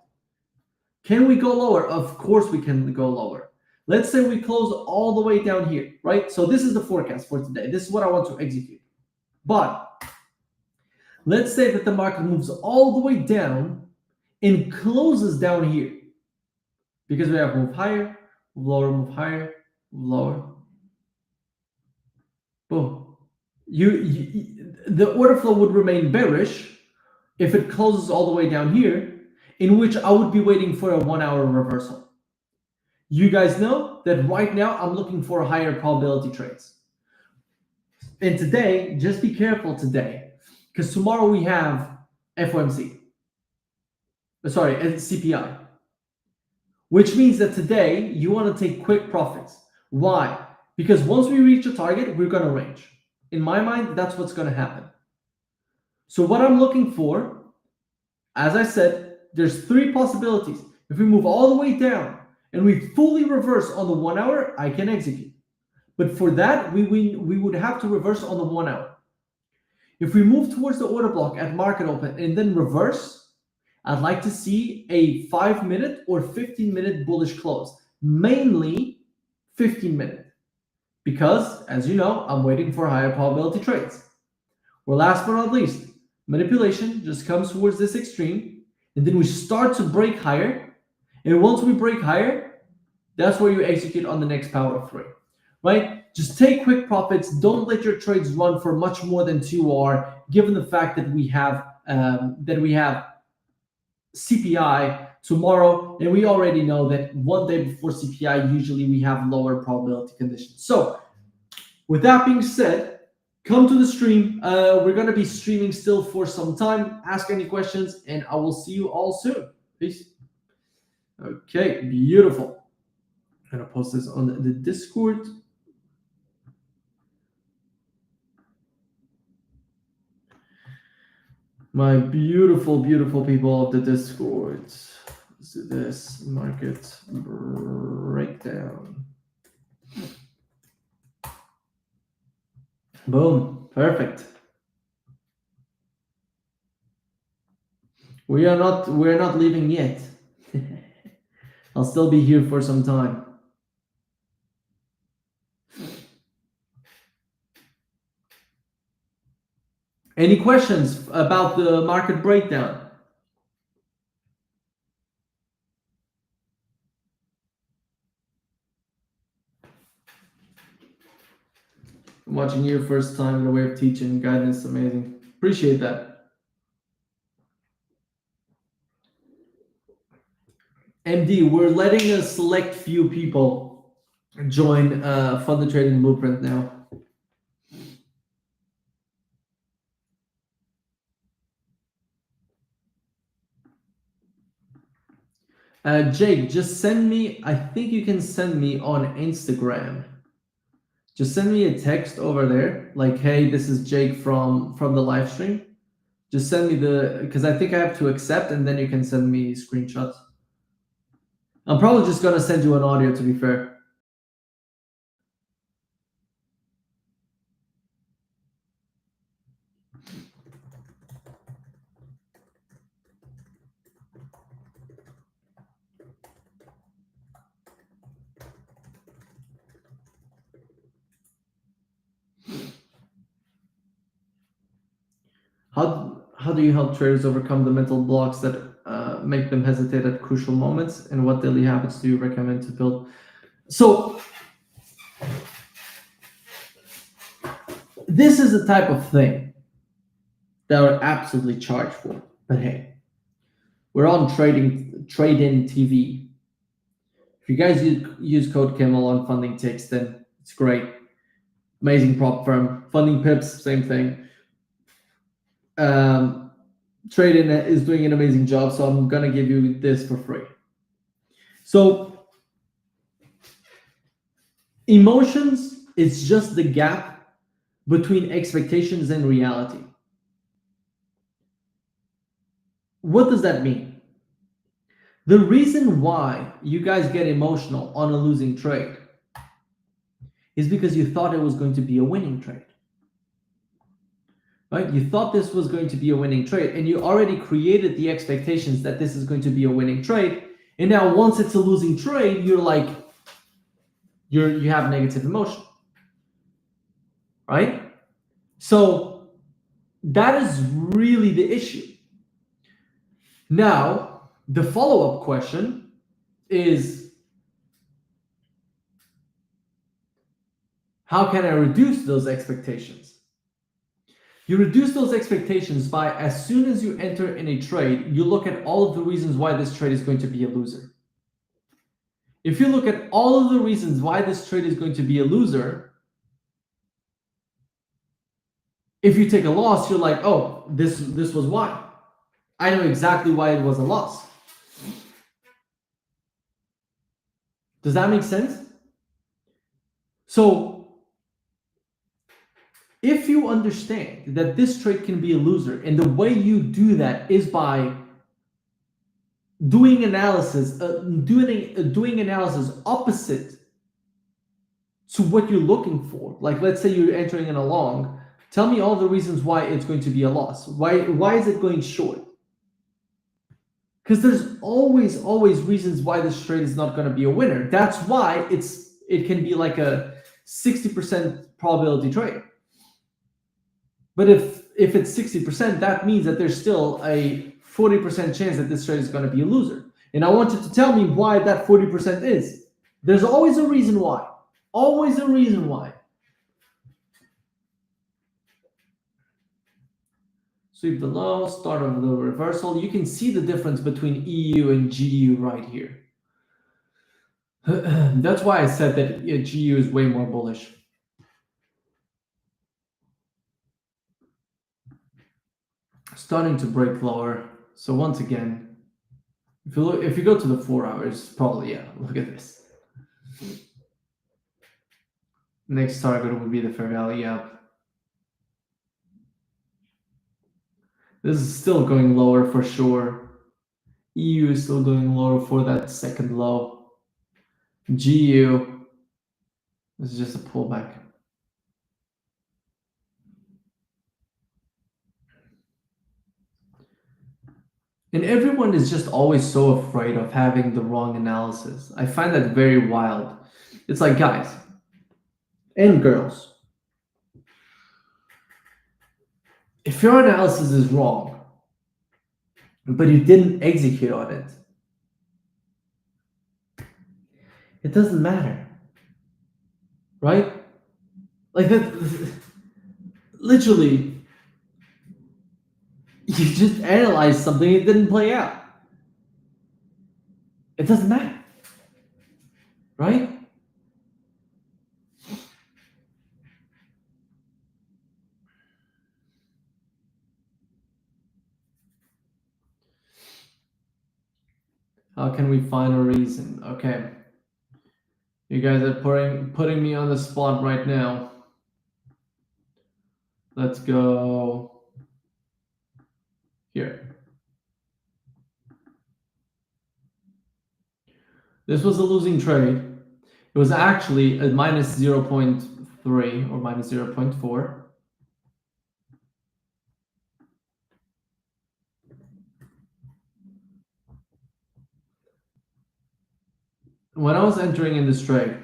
Can we go lower? Of course we can go lower. Let's say we close all the way down here, right? So this is the forecast for today. This is what I want to execute. But let's say that the market moves all the way down and closes down here, because we have move higher, move lower, move higher, move lower. Boom. The order flow would remain bearish if it closes all the way down here, in which I would be waiting for a 1-hour reversal. You guys know that right now I'm looking for higher probability trades. And today, just be careful today, because tomorrow we have FOMC. Sorry, CPI. Which means that today you want to take quick profits. Why? Because once we reach a target, we're going to range. In my mind, that's what's going to happen. So what I'm looking for, as I said, there's three possibilities. If we move all the way down and we fully reverse on the 1-hour, I can execute. But for that, we would have to reverse on the 1 hour. If we move towards the order block at market open and then reverse, I'd like to see a 5-minute or 15-minute bullish close, mainly 15-minute, because as you know, I'm waiting for higher probability trades. Or last but not least, manipulation just comes towards this extreme, and then we start to break higher. And once we break higher, that's where you execute on the next power of 3, right? Just take quick profits. Don't let your trades run for much more than 2 hours, given the fact that we have CPI tomorrow, and we already know that one day before CPI, usually we have lower probability conditions. So, with that being said, come to the stream. We're going to be streaming still for some time. Ask any questions, and I will see you all soon. Peace. Okay, beautiful. I'm going to post this on the Discord. My beautiful, beautiful people of the Discord. Let's do this market breakdown. Boom, perfect. We're not leaving yet. I'll still be here for some time. Any questions about the market breakdown? I'm watching you first time in a way of teaching guidance. Amazing. Appreciate that. MD, we're letting a select few people join Fund the Trading Blueprint now. Jake, just send me, I think you can send me on Instagram. Just send me a text over there, like, hey, this is Jake from the live stream. Just send me because I think I have to accept, and then you can send me screenshots. I'm probably just going to send you an audio, to be fair. How do you help traders overcome the mental blocks that make them hesitate at crucial moments, and what daily habits do you recommend to build? So this is the type of thing that we're absolutely charged for. But hey, we're on Tradin TV. If you guys use code Kimmel on funding ticks, then it's great. Amazing prop firm. Funding pips, same thing. Tradin is doing an amazing job, so I'm gonna give you this for free. So emotions is just the gap between expectations and reality. What does that mean? The reason why you guys get emotional on a losing trade is because you thought it was going to be a winning trade. Right? You thought this was going to be a winning trade, and you already created the expectations that this is going to be a winning trade. And now once it's a losing trade, you're like, you have negative emotion. Right? So that is really the issue. Now, the follow-up question is, how can I reduce those expectations? You reduce those expectations by, as soon as you enter in a trade, you look at all of the reasons why this trade is going to be a loser. If you look at all of the reasons why this trade is going to be a loser, if you take a loss, you're like, oh, this was why. I know exactly why it was a loss. Does that make sense? So, if you understand that this trade can be a loser, and the way you do that is by doing analysis, doing analysis opposite to to what you're looking for. Like, let's say you're entering in a long. Tell me all the reasons why it's going to be a loss. Why is it going short? Because there's always reasons why this trade is not going to be a winner. That's why it can be like a 60% probability trade. But if it's 60%, that means that there's still a 40% chance that this trade is going to be a loser. And I want you to tell me why that 40% is. There's always a reason why. Always a reason why. Sweep the low, start of the reversal. You can see the difference between EU and GU right here. That's why I said that GU is way more bullish. Starting to break lower. So once again, if you go to the 4 hours, probably, yeah, look at this. Next target would be the fair value gap. This is still going lower for sure. EU is still going lower for that second low. GU, this is just a pullback. And everyone is just always so afraid of having the wrong analysis. I find that very wild. It's like, guys and girls, if your analysis is wrong, but you didn't execute on it, it doesn't matter, right? Like that, literally, you just analyzed something, it didn't play out. It doesn't matter, right? How can we find a reason? Okay. You guys are putting me on the spot right now. Let's go here. This was a losing trade. It was actually at minus 0.3 or minus 0.4. When I was entering in this trade,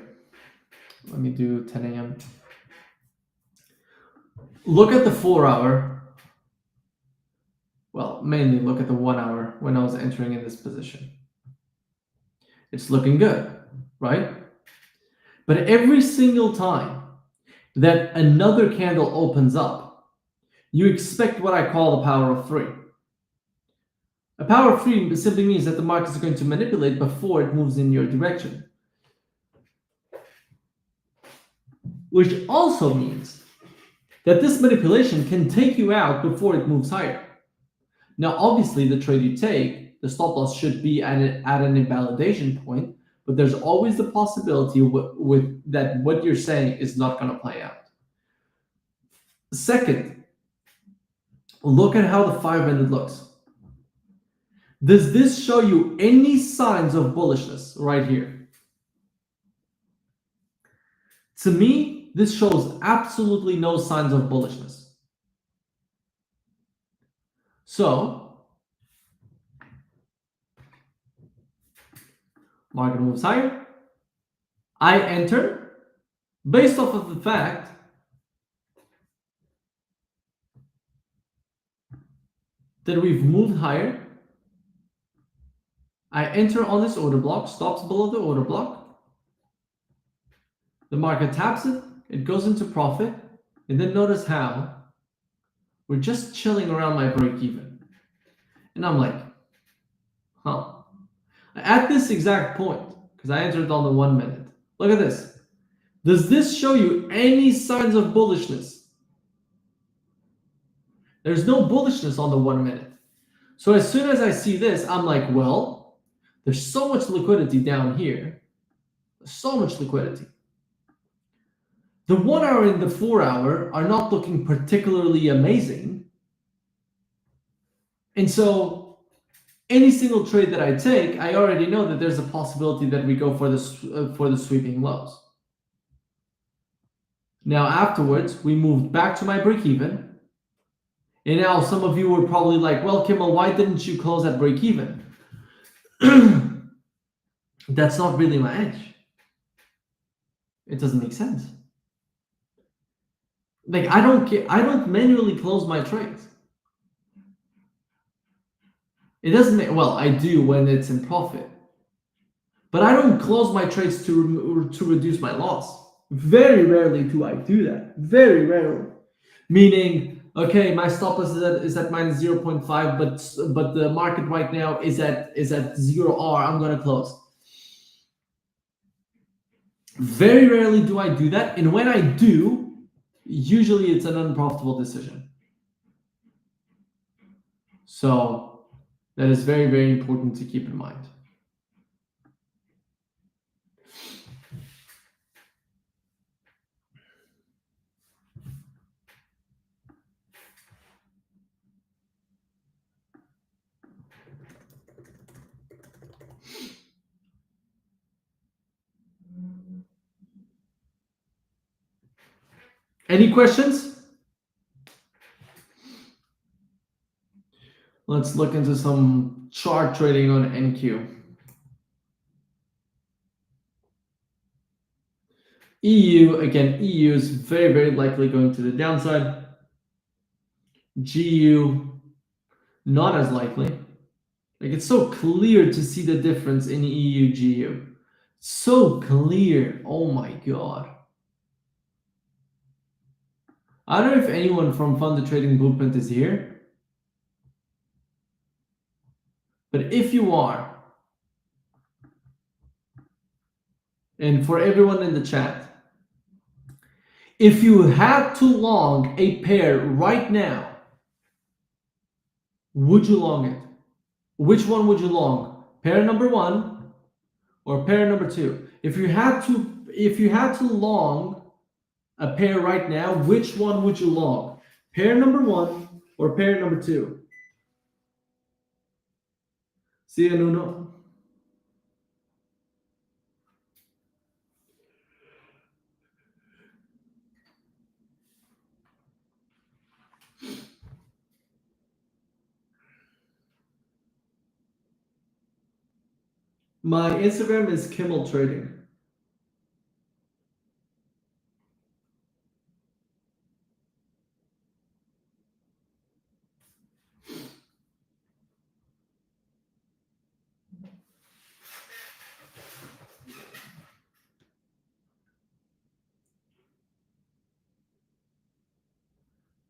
let me do 10 a.m. Look at the 4 hour. Well, mainly look at the 1 hour when I was entering in this position. It's looking good, right? But every single time that another candle opens up, you expect what I call the power of 3. A power of 3 simply means that the market is going to manipulate before it moves in your direction. Which also means that this manipulation can take you out before it moves higher. Now, obviously, the trade you take, the stop loss should be at an invalidation point, but there's always the possibility with that what you're saying is not going to play out. Second, look at how the 5-minute looks. Does this show you any signs of bullishness right here? To me, this shows absolutely no signs of bullishness. So, market moves higher. I enter based off of the fact that we've moved higher. I enter on this order block, stops below the order block. The market taps it, it goes into profit, and then notice how we're just chilling around my break even. And I'm like, huh. At this exact point, because I entered on the 1 minute, look at this. Does this show you any signs of bullishness? There's no bullishness on the 1 minute. So as soon as I see this, I'm like, well, there's so much liquidity down here. So much liquidity. The 1 hour and the 4 hour are not looking particularly amazing. And so any single trade that I take, I already know that there's a possibility that we go for the sweeping lows. Now afterwards, we moved back to my break even. And now some of you were probably like, well, Kimmel, why didn't you close at break even? That's not really my edge. It doesn't make sense. Like, I don't manually close my trades. It doesn't make, well, I do when it's in profit. But I don't close my trades to reduce my loss. Very rarely do I do that. Very rarely. Meaning, okay, my stop loss is at minus 0.5, but the market right now is at 0R. I'm gonna close. Very rarely do I do that, and when I do, usually it's an unprofitable decision. So that is very, very important to keep in mind. Any questions? Let's look into some chart trading on NQ. EU, again, EU is very, very likely going to the downside. GU, not as likely. Like, it's so clear to see the difference in EU, GU. So clear. Oh my God. I don't know if anyone from Fund the Trading Blueprint is here. But if you are, and for everyone in the chat, if you had to long a pair right now, would you long it? Which one would you long? Pair number one or pair number two? If you had to long a pair right now, which one would you long? Pair number one or pair number two? See you, Nuno. My Instagram is Kimmel Trading.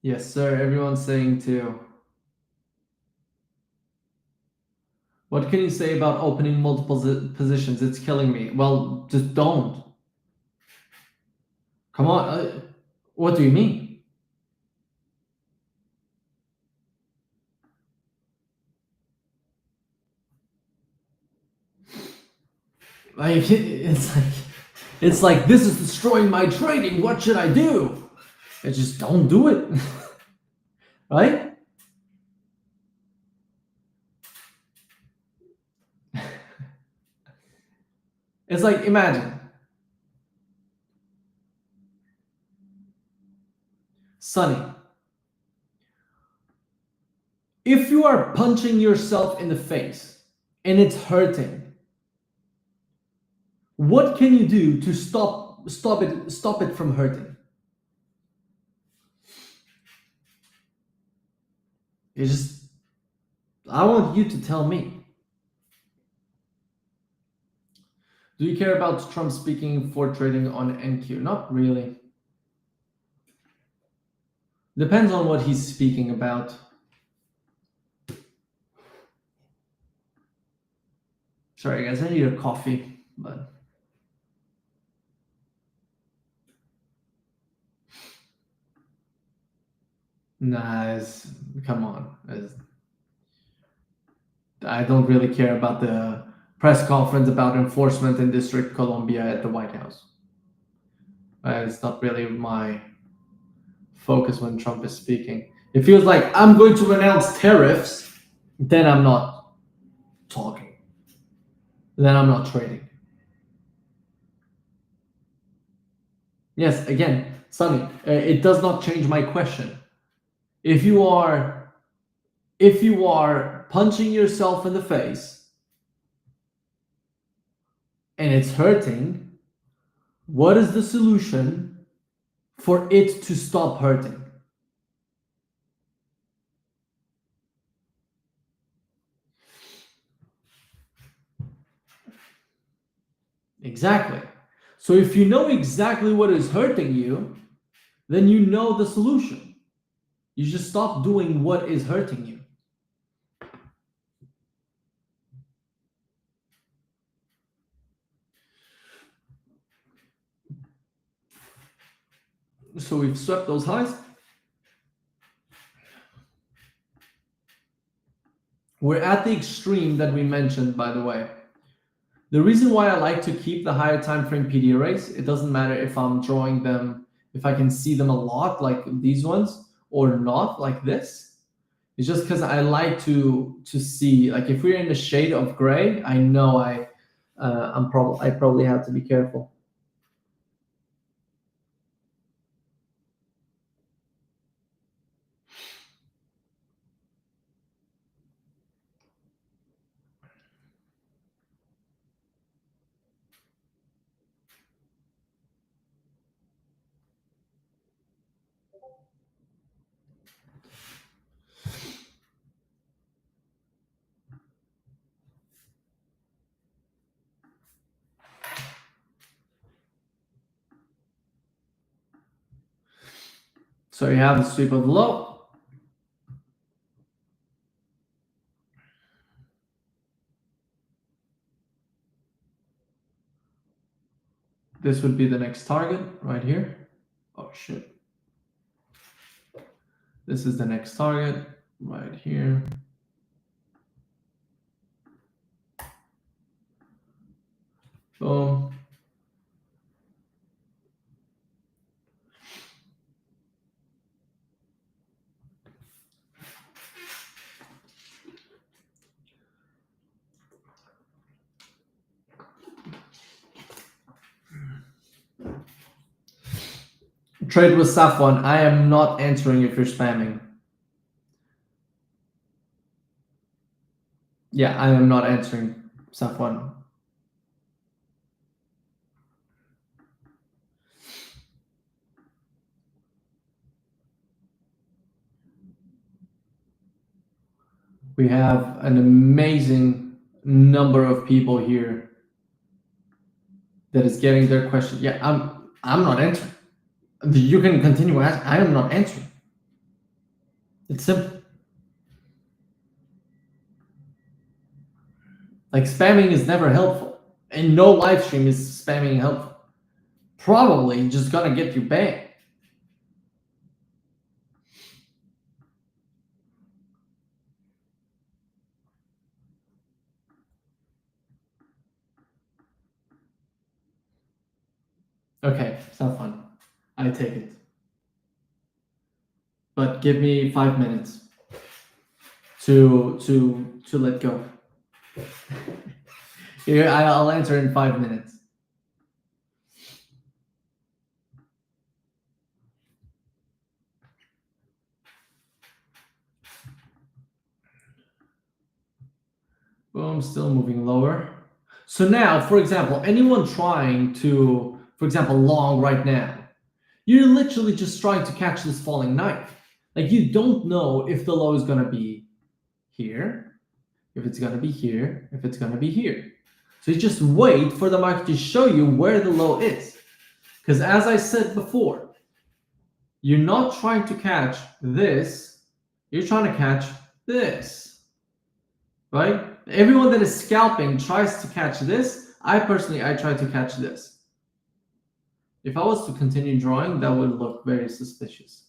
Yes, sir. Everyone's saying too. What can you say about opening multiple positions? It's killing me. Well, just don't. Come on. What do you mean? Like, it's like this is destroying my trading. What should I do? I just don't do it. Right? It's like, imagine Sunny. If you are punching yourself in the face and it's hurting, what can you do to stop it from hurting? I want you to tell me. Do you care about Trump speaking for trading on NQ? Not really. Depends on what he's speaking about. Sorry guys, I need a coffee, but nah, come on. I don't really care about the press conference about enforcement in District Columbia at the White House. It's not really my focus when Trump is speaking. It feels like I'm going to announce tariffs, then I'm not talking. Then I'm not trading. Yes, again, Sunny, it does not change my question. If you are punching yourself in the face and it's hurting, what is the solution for it to stop hurting? Exactly. So if you know exactly what is hurting you, then you know the solution. You just stop doing what is hurting you. So we've swept those highs. We're at the extreme that we mentioned, by the way. The reason why I like to keep the higher time frame PD arrays, it doesn't matter if I'm drawing them, if I can see them a lot like these ones or not like this. It's just because I like to see, like if we're in the shade of gray, I know I probably have to be careful. So you have the sweep of the low. This would be the next target right here. Oh shit. This is the next target right here. Boom. Trade with Safwan. I am not answering if you're spamming. Yeah, I am not answering Safwan. We have an amazing number of people here that is getting their question. Yeah, I'm not answering. You can continue asking. I am not answering. It's simple. Like spamming is never helpful, and no live stream is spamming helpful. Probably just gonna get you banned. Okay, it's not fun. I take it. But give me 5 minutes to let go. Yeah, I'll answer in 5 minutes. Boom, still moving lower. So now, for example, anyone trying to, for example, long right now, you're literally just trying to catch this falling knife. Like you don't know if the low is gonna be here, if it's gonna be here, if it's gonna be here. So you just wait for the market to show you where the low is. Because as I said before, you're not trying to catch this, you're trying to catch this, right? Everyone that is scalping tries to catch this. I try to catch this. If I was to continue drawing, that would look very suspicious.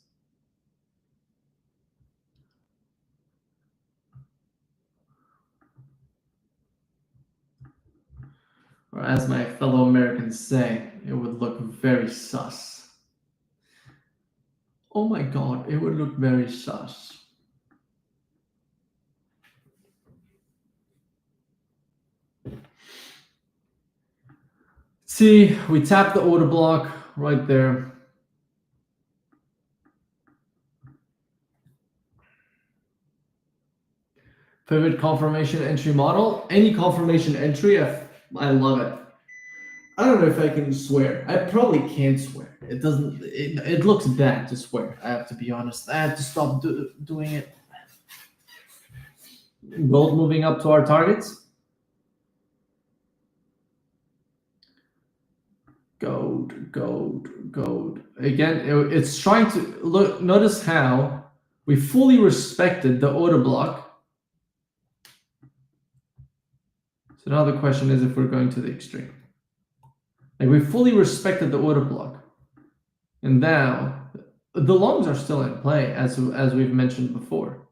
Or as my fellow Americans say, it would look very sus. Oh my God, it would look very sus. See, we tap the order block, right there. Pivot confirmation entry model. Any confirmation entry, I love it. I don't know if I can swear. I probably can't swear. It doesn't. It looks bad to swear. I have to be honest. I have to stop doing it. Gold moving up to our targets. Gold, gold, gold. Again, it's trying to look. Notice how we fully respected the order block. So now the question is if we're going to the extreme. Like we fully respected the order block. And now the longs are still in play as we've mentioned before.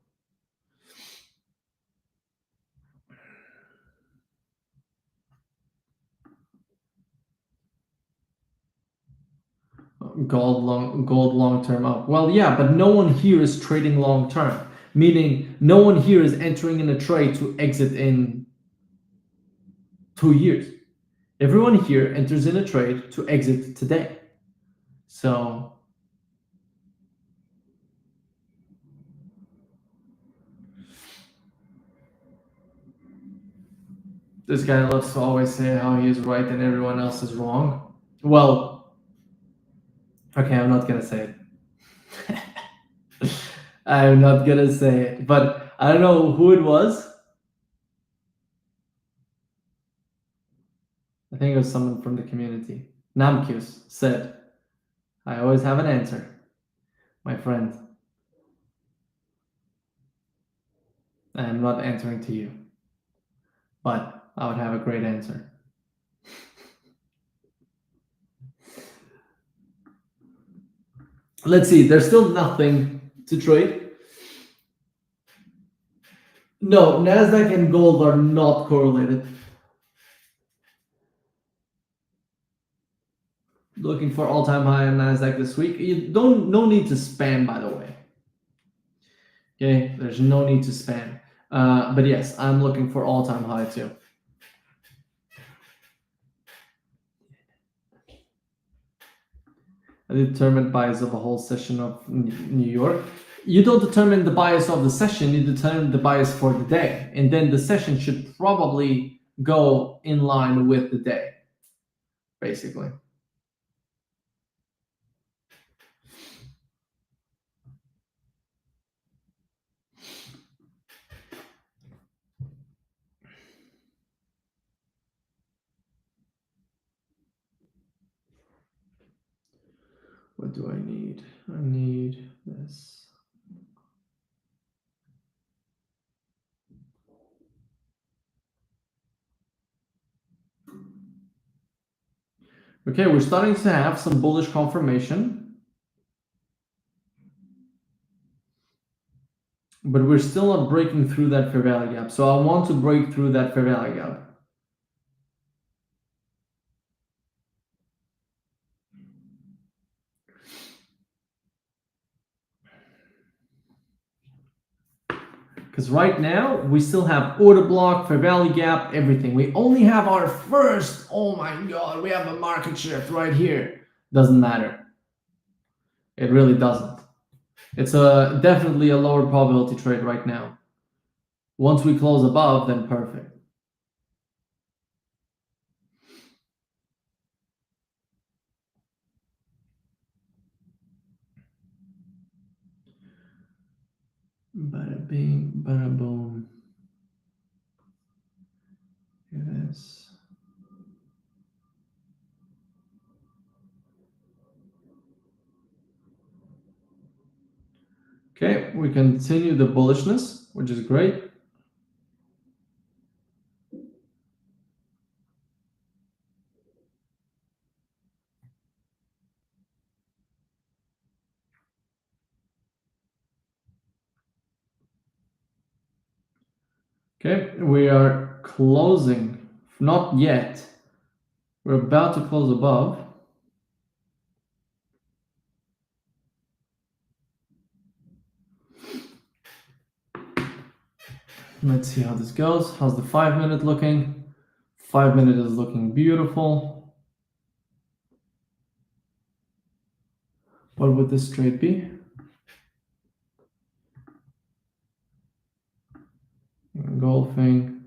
Gold long term up. Well, yeah, but no one here is trading long term, meaning no one here is entering in a trade to exit in 2 years. Everyone here enters in a trade to exit today. So this guy loves to always say how he is right and everyone else is wrong. Well, okay, I'm not gonna say it. I'm not gonna say it, but I don't know who it was. I think it was someone from the community. Namkus said, I always have an answer, my friend. I'm not answering to you, but I would have a great answer. Let's see, there's still nothing to trade. No, NASDAQ and gold are not correlated. Looking for all-time high on NASDAQ this week. No need to spam, by the way. Okay, there's no need to spam. But yes, I'm looking for all-time high too. A determined bias of a whole session of New York. You don't determine the bias of the session, you determine the bias for the day. And then the session should probably go in line with the day, basically. What do I need? I need this. Okay, we're starting to have some bullish confirmation. But we're still not breaking through that fair value gap. So I want to break through that fair value gap. Because right now, we still have order block, fair value gap, everything. We only have our first, oh my God, we have a market shift right here. Doesn't matter. It really doesn't. It's definitely a lower probability trade right now. Once we close above, then perfect. Bada bing, bada boom. Yes. Okay, we continue the bullishness, which is great. Okay, we are closing, not yet. We're about to close above. Let's see how this goes. How's the 5 minute looking? 5 minute is looking beautiful. What would this trade be? Engulfing.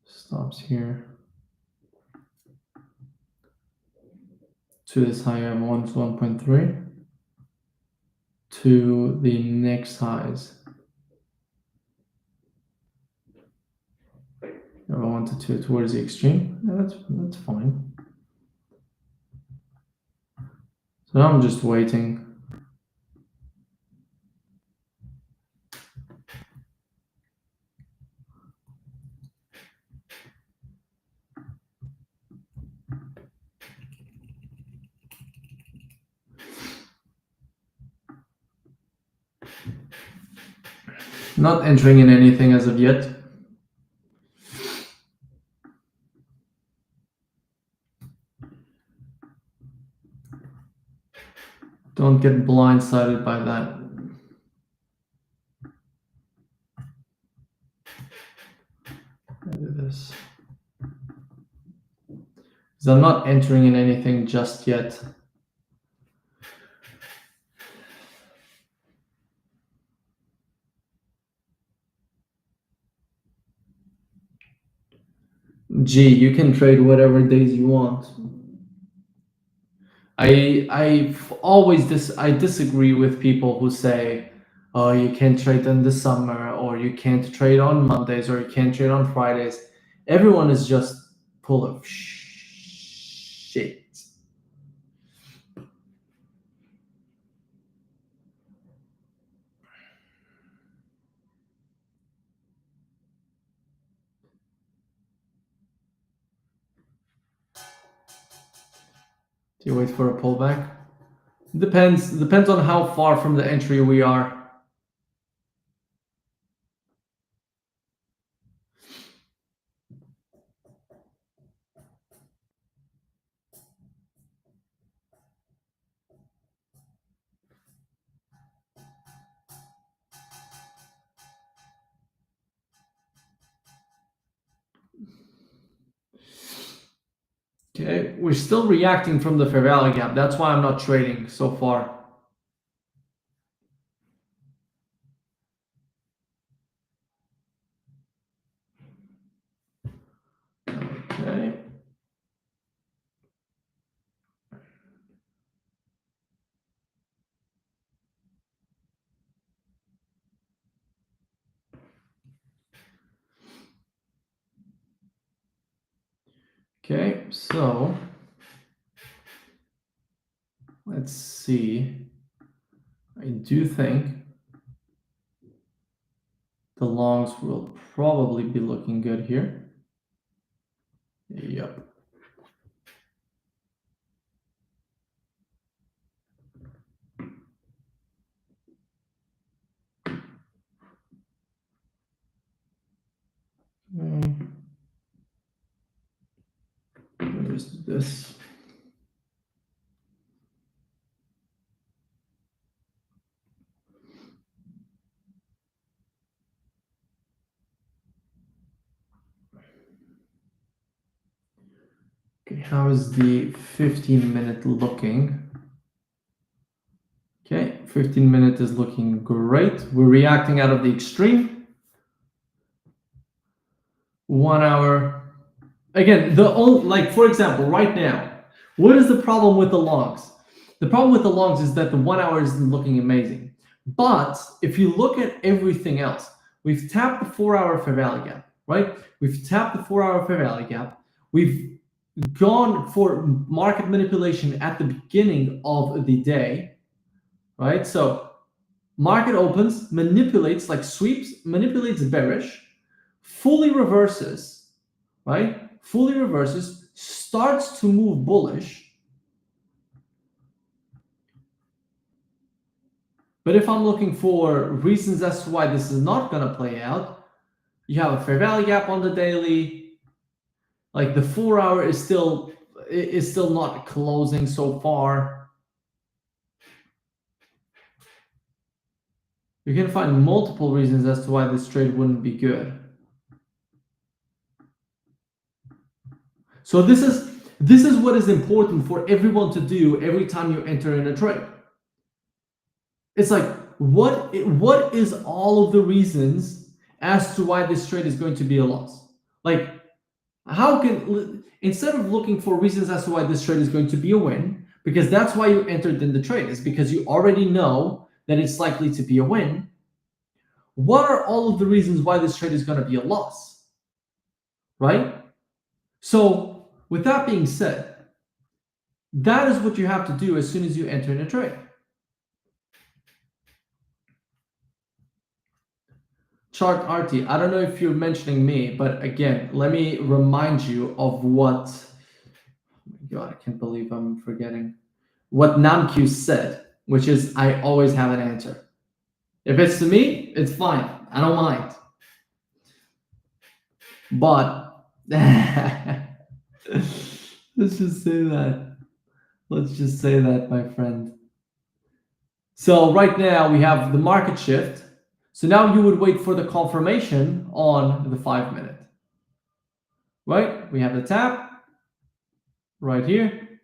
Stops here. To this high of 1 to 1.3. To the next highs. I wanted to towards the extreme. Yeah, that's fine. So now I'm just waiting. Not entering in anything as of yet. Don't get blindsided by that. I do this. Because I'm not entering in anything just yet. Gee, you can trade whatever days you want. I've always I disagree with people who say, oh, you can't trade in the summer, or you can't trade on Mondays, or you can't trade on Fridays. Everyone is just full of shit. Do you wait for a pullback? Depends on how far from the entry we are. Okay, we're still reacting from the fair value gap. That's why I'm not trading so far. Okay. Okay, so let's see. I do think the longs will probably be looking good here. Yep. Just this. Okay, how is the 15-minute looking? Okay, 15-minute is looking great. We're reacting out of the extreme. 1 hour. Again, for example, right now, what is the problem with the longs? The problem with the longs is that the 1 hour isn't looking amazing. But if you look at everything else, we've tapped the 4-hour fair value gap, right? We've tapped the 4-hour fair value gap. We've gone for market manipulation at the beginning of the day, right? So market opens, manipulates, like sweeps, manipulates bearish, fully reverses, right? Fully reverses, starts to move bullish. But if I'm looking for reasons as to why this is not going to play out, you have a fair value gap on the daily. Like the 4-hour is still not closing so far. You can find multiple reasons as to why this trade wouldn't be good. So this is this is what is important for everyone to do every time you enter in a trade. It's like, what is all of the reasons as to why this trade is going to be a loss? Like, how can, instead of looking for reasons as to why this trade is going to be a win, because that's why you entered in the trade, is because you already know that it's likely to be a win. What are all of the reasons why this trade is going to be a loss? Right? So, with that being said, that is what you have to do as soon as you enter in a trade. Chart RT, I don't know if you're mentioning me, but again, let me remind you of what, oh my God, I can't believe I'm forgetting, what Namq said, which is, I always have an answer. If it's to me, it's fine. I don't mind. But let's just say that. Let's just say that, my friend. So right now we have the market shift. So now you would wait for the confirmation on the 5 minute. Right? We have the tap right here.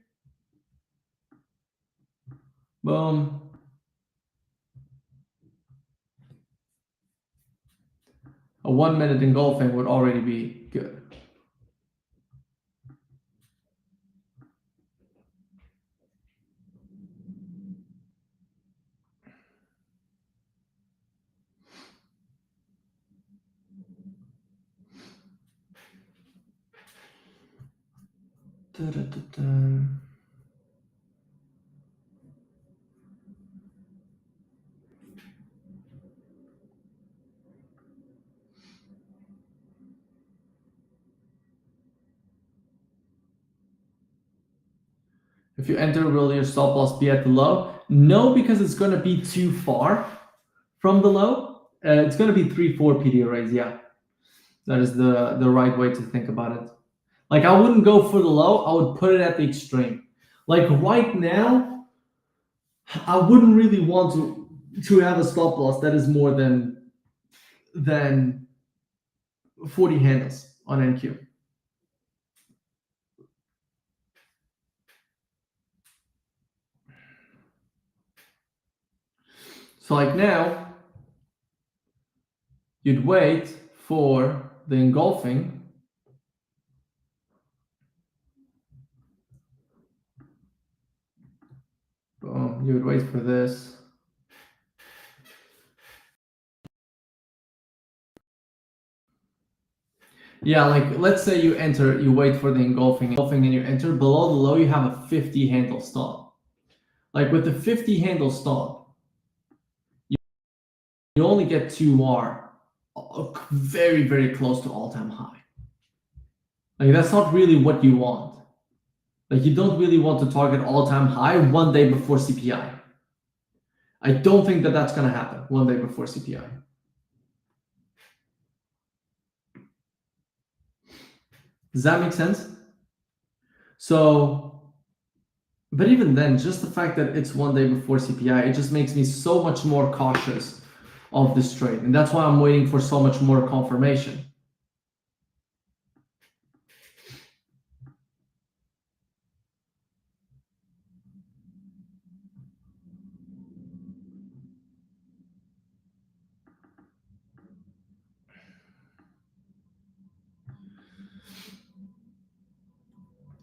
Boom. A 1 minute engulfing would already be good. Da-da-da-da. If you enter, will your stop loss be at the low? No, because it's going to be too far from the low. It's going to be 3-4 PD arrays. Yeah, that is the right way to think about it. Like, I wouldn't go for the low. I would put it at the extreme. Like right now, I wouldn't really want to have a stop loss that is more than 40 handles on NQ. So like now, you'd wait for the engulfing. Boom, you would wait for this. Yeah, like let's say you enter, you wait for the engulfing, and you enter. Below the low, you have a 50 handle stop. Like with the 50 handle stop, you only get 2R very, very close to all-time high. Like that's not really what you want. Like you don't really want to target all-time high one day before CPI. I don't think that that's going to happen one day before CPI. Does that make sense? So, but even then, just the fact that it's one day before CPI, it just makes me so much more cautious of this trade. And that's why I'm waiting for so much more confirmation.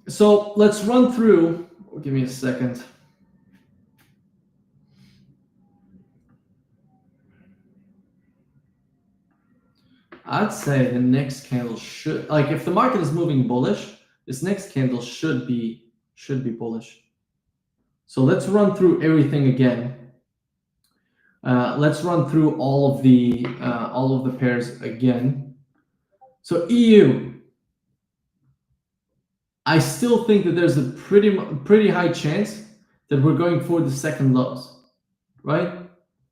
So let's run through, give me a second. I'd say the next candle should, like if the market is moving bullish, this next candle should be bullish. So let's run through everything again. Let's run through all of the pairs again. So EU, I still think that there's a pretty high chance that we're going for the second lows, right?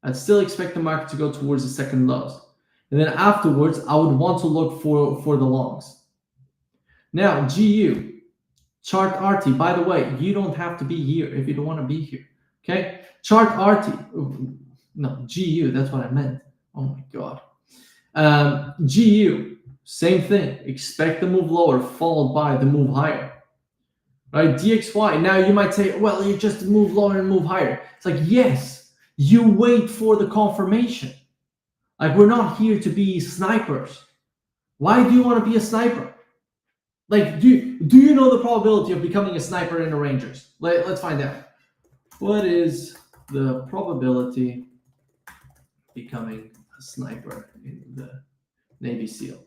I'd still expect the market to go towards the second lows. And then afterwards, I would want to look for the longs. Now, GU, chart RT, by the way, you don't have to be here if you don't want to be here, okay? Chart RT, no, GU, that's what I meant. Oh my God. GU, same thing. Expect the move lower followed by the move higher. right? DXY. Now you might say, well, you just move lower and move higher. It's like, yes, you wait for the confirmation. Like, we're not here to be snipers. Why do you want to be a sniper? Like, do you know the probability of becoming a sniper in the Rangers? Let's find out. What is the probability becoming a sniper in the Navy SEAL?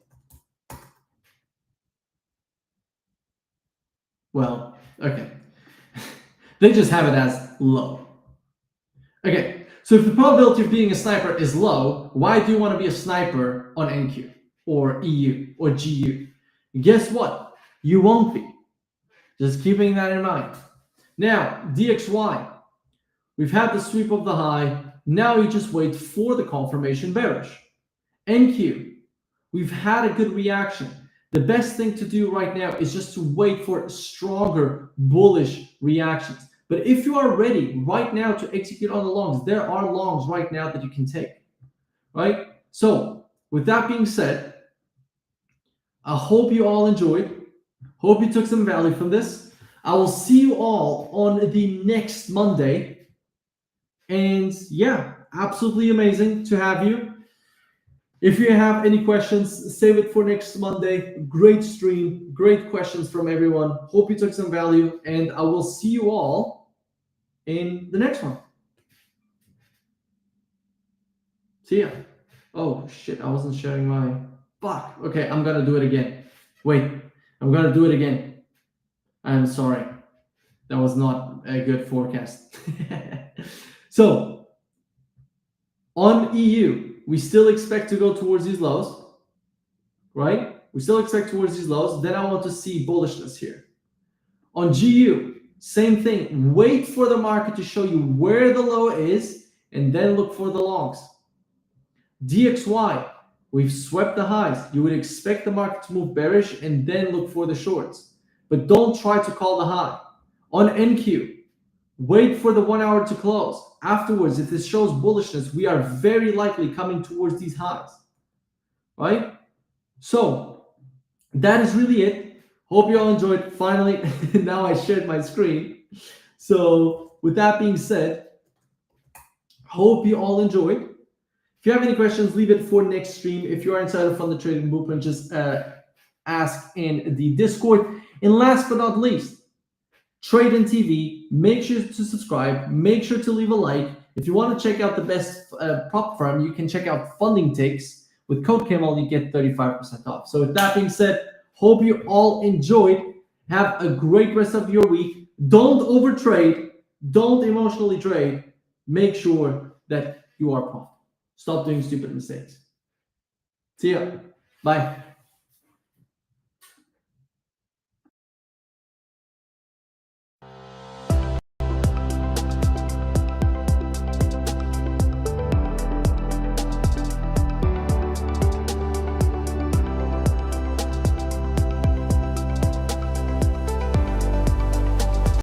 Well, okay. They just have it as low. Okay, so if the probability of being a sniper is low, why do you want to be a sniper on NQ or EU or GU? Guess what? You won't be. Just keeping that in mind. Now, DXY. We've had the sweep of the high. Now you just wait for the confirmation bearish. NQ. We've had a good reaction. The best thing to do right now is just to wait for stronger bullish reactions. But if you are ready right now to execute on the longs, there are longs right now that you can take, right? So with that being said, I hope you all enjoyed. Hope you took some value from this. I will see you all on the next Monday. And yeah, absolutely amazing to have you. If you have any questions, save it for next Monday. Great stream, great questions from everyone. Hope you took some value, and I will see you all in the next one. See ya. Oh shit, I wasn't sharing my... Fuck. Okay, I'm gonna do it again. Wait, I'm gonna do it again. I'm sorry. That was not a good forecast. So, on EU, we still expect to go towards these lows, right? We still expect towards these lows. Then I want to see bullishness here. On GU, same thing. Wait for the market to show you where the low is and then look for the longs. DXY, we've swept the highs. You would expect the market to move bearish and then look for the shorts. But don't try to call the high. On NQ, wait for the 1 hour to close. Afterwards, if this shows bullishness, we are very likely coming towards these highs, right? So that is really it. Hope you all enjoyed. Finally, now I shared my screen. So with that being said, hope you all enjoyed. If you have any questions, leave it for next stream. If you are inside of Fund the Trading Blueprint, just ask in the Discord. And last but not least, Tradin TV, make sure to subscribe, make sure to leave a like. If you want to check out the best prop firm, you can check out Funding Ticks. With code Kimmel, you get 35% off. So with that being said, hope you all enjoyed. Have a great rest of your week. Don't overtrade. Don't emotionally trade. Make sure that you are profitable. Stop doing stupid mistakes. See ya. Bye.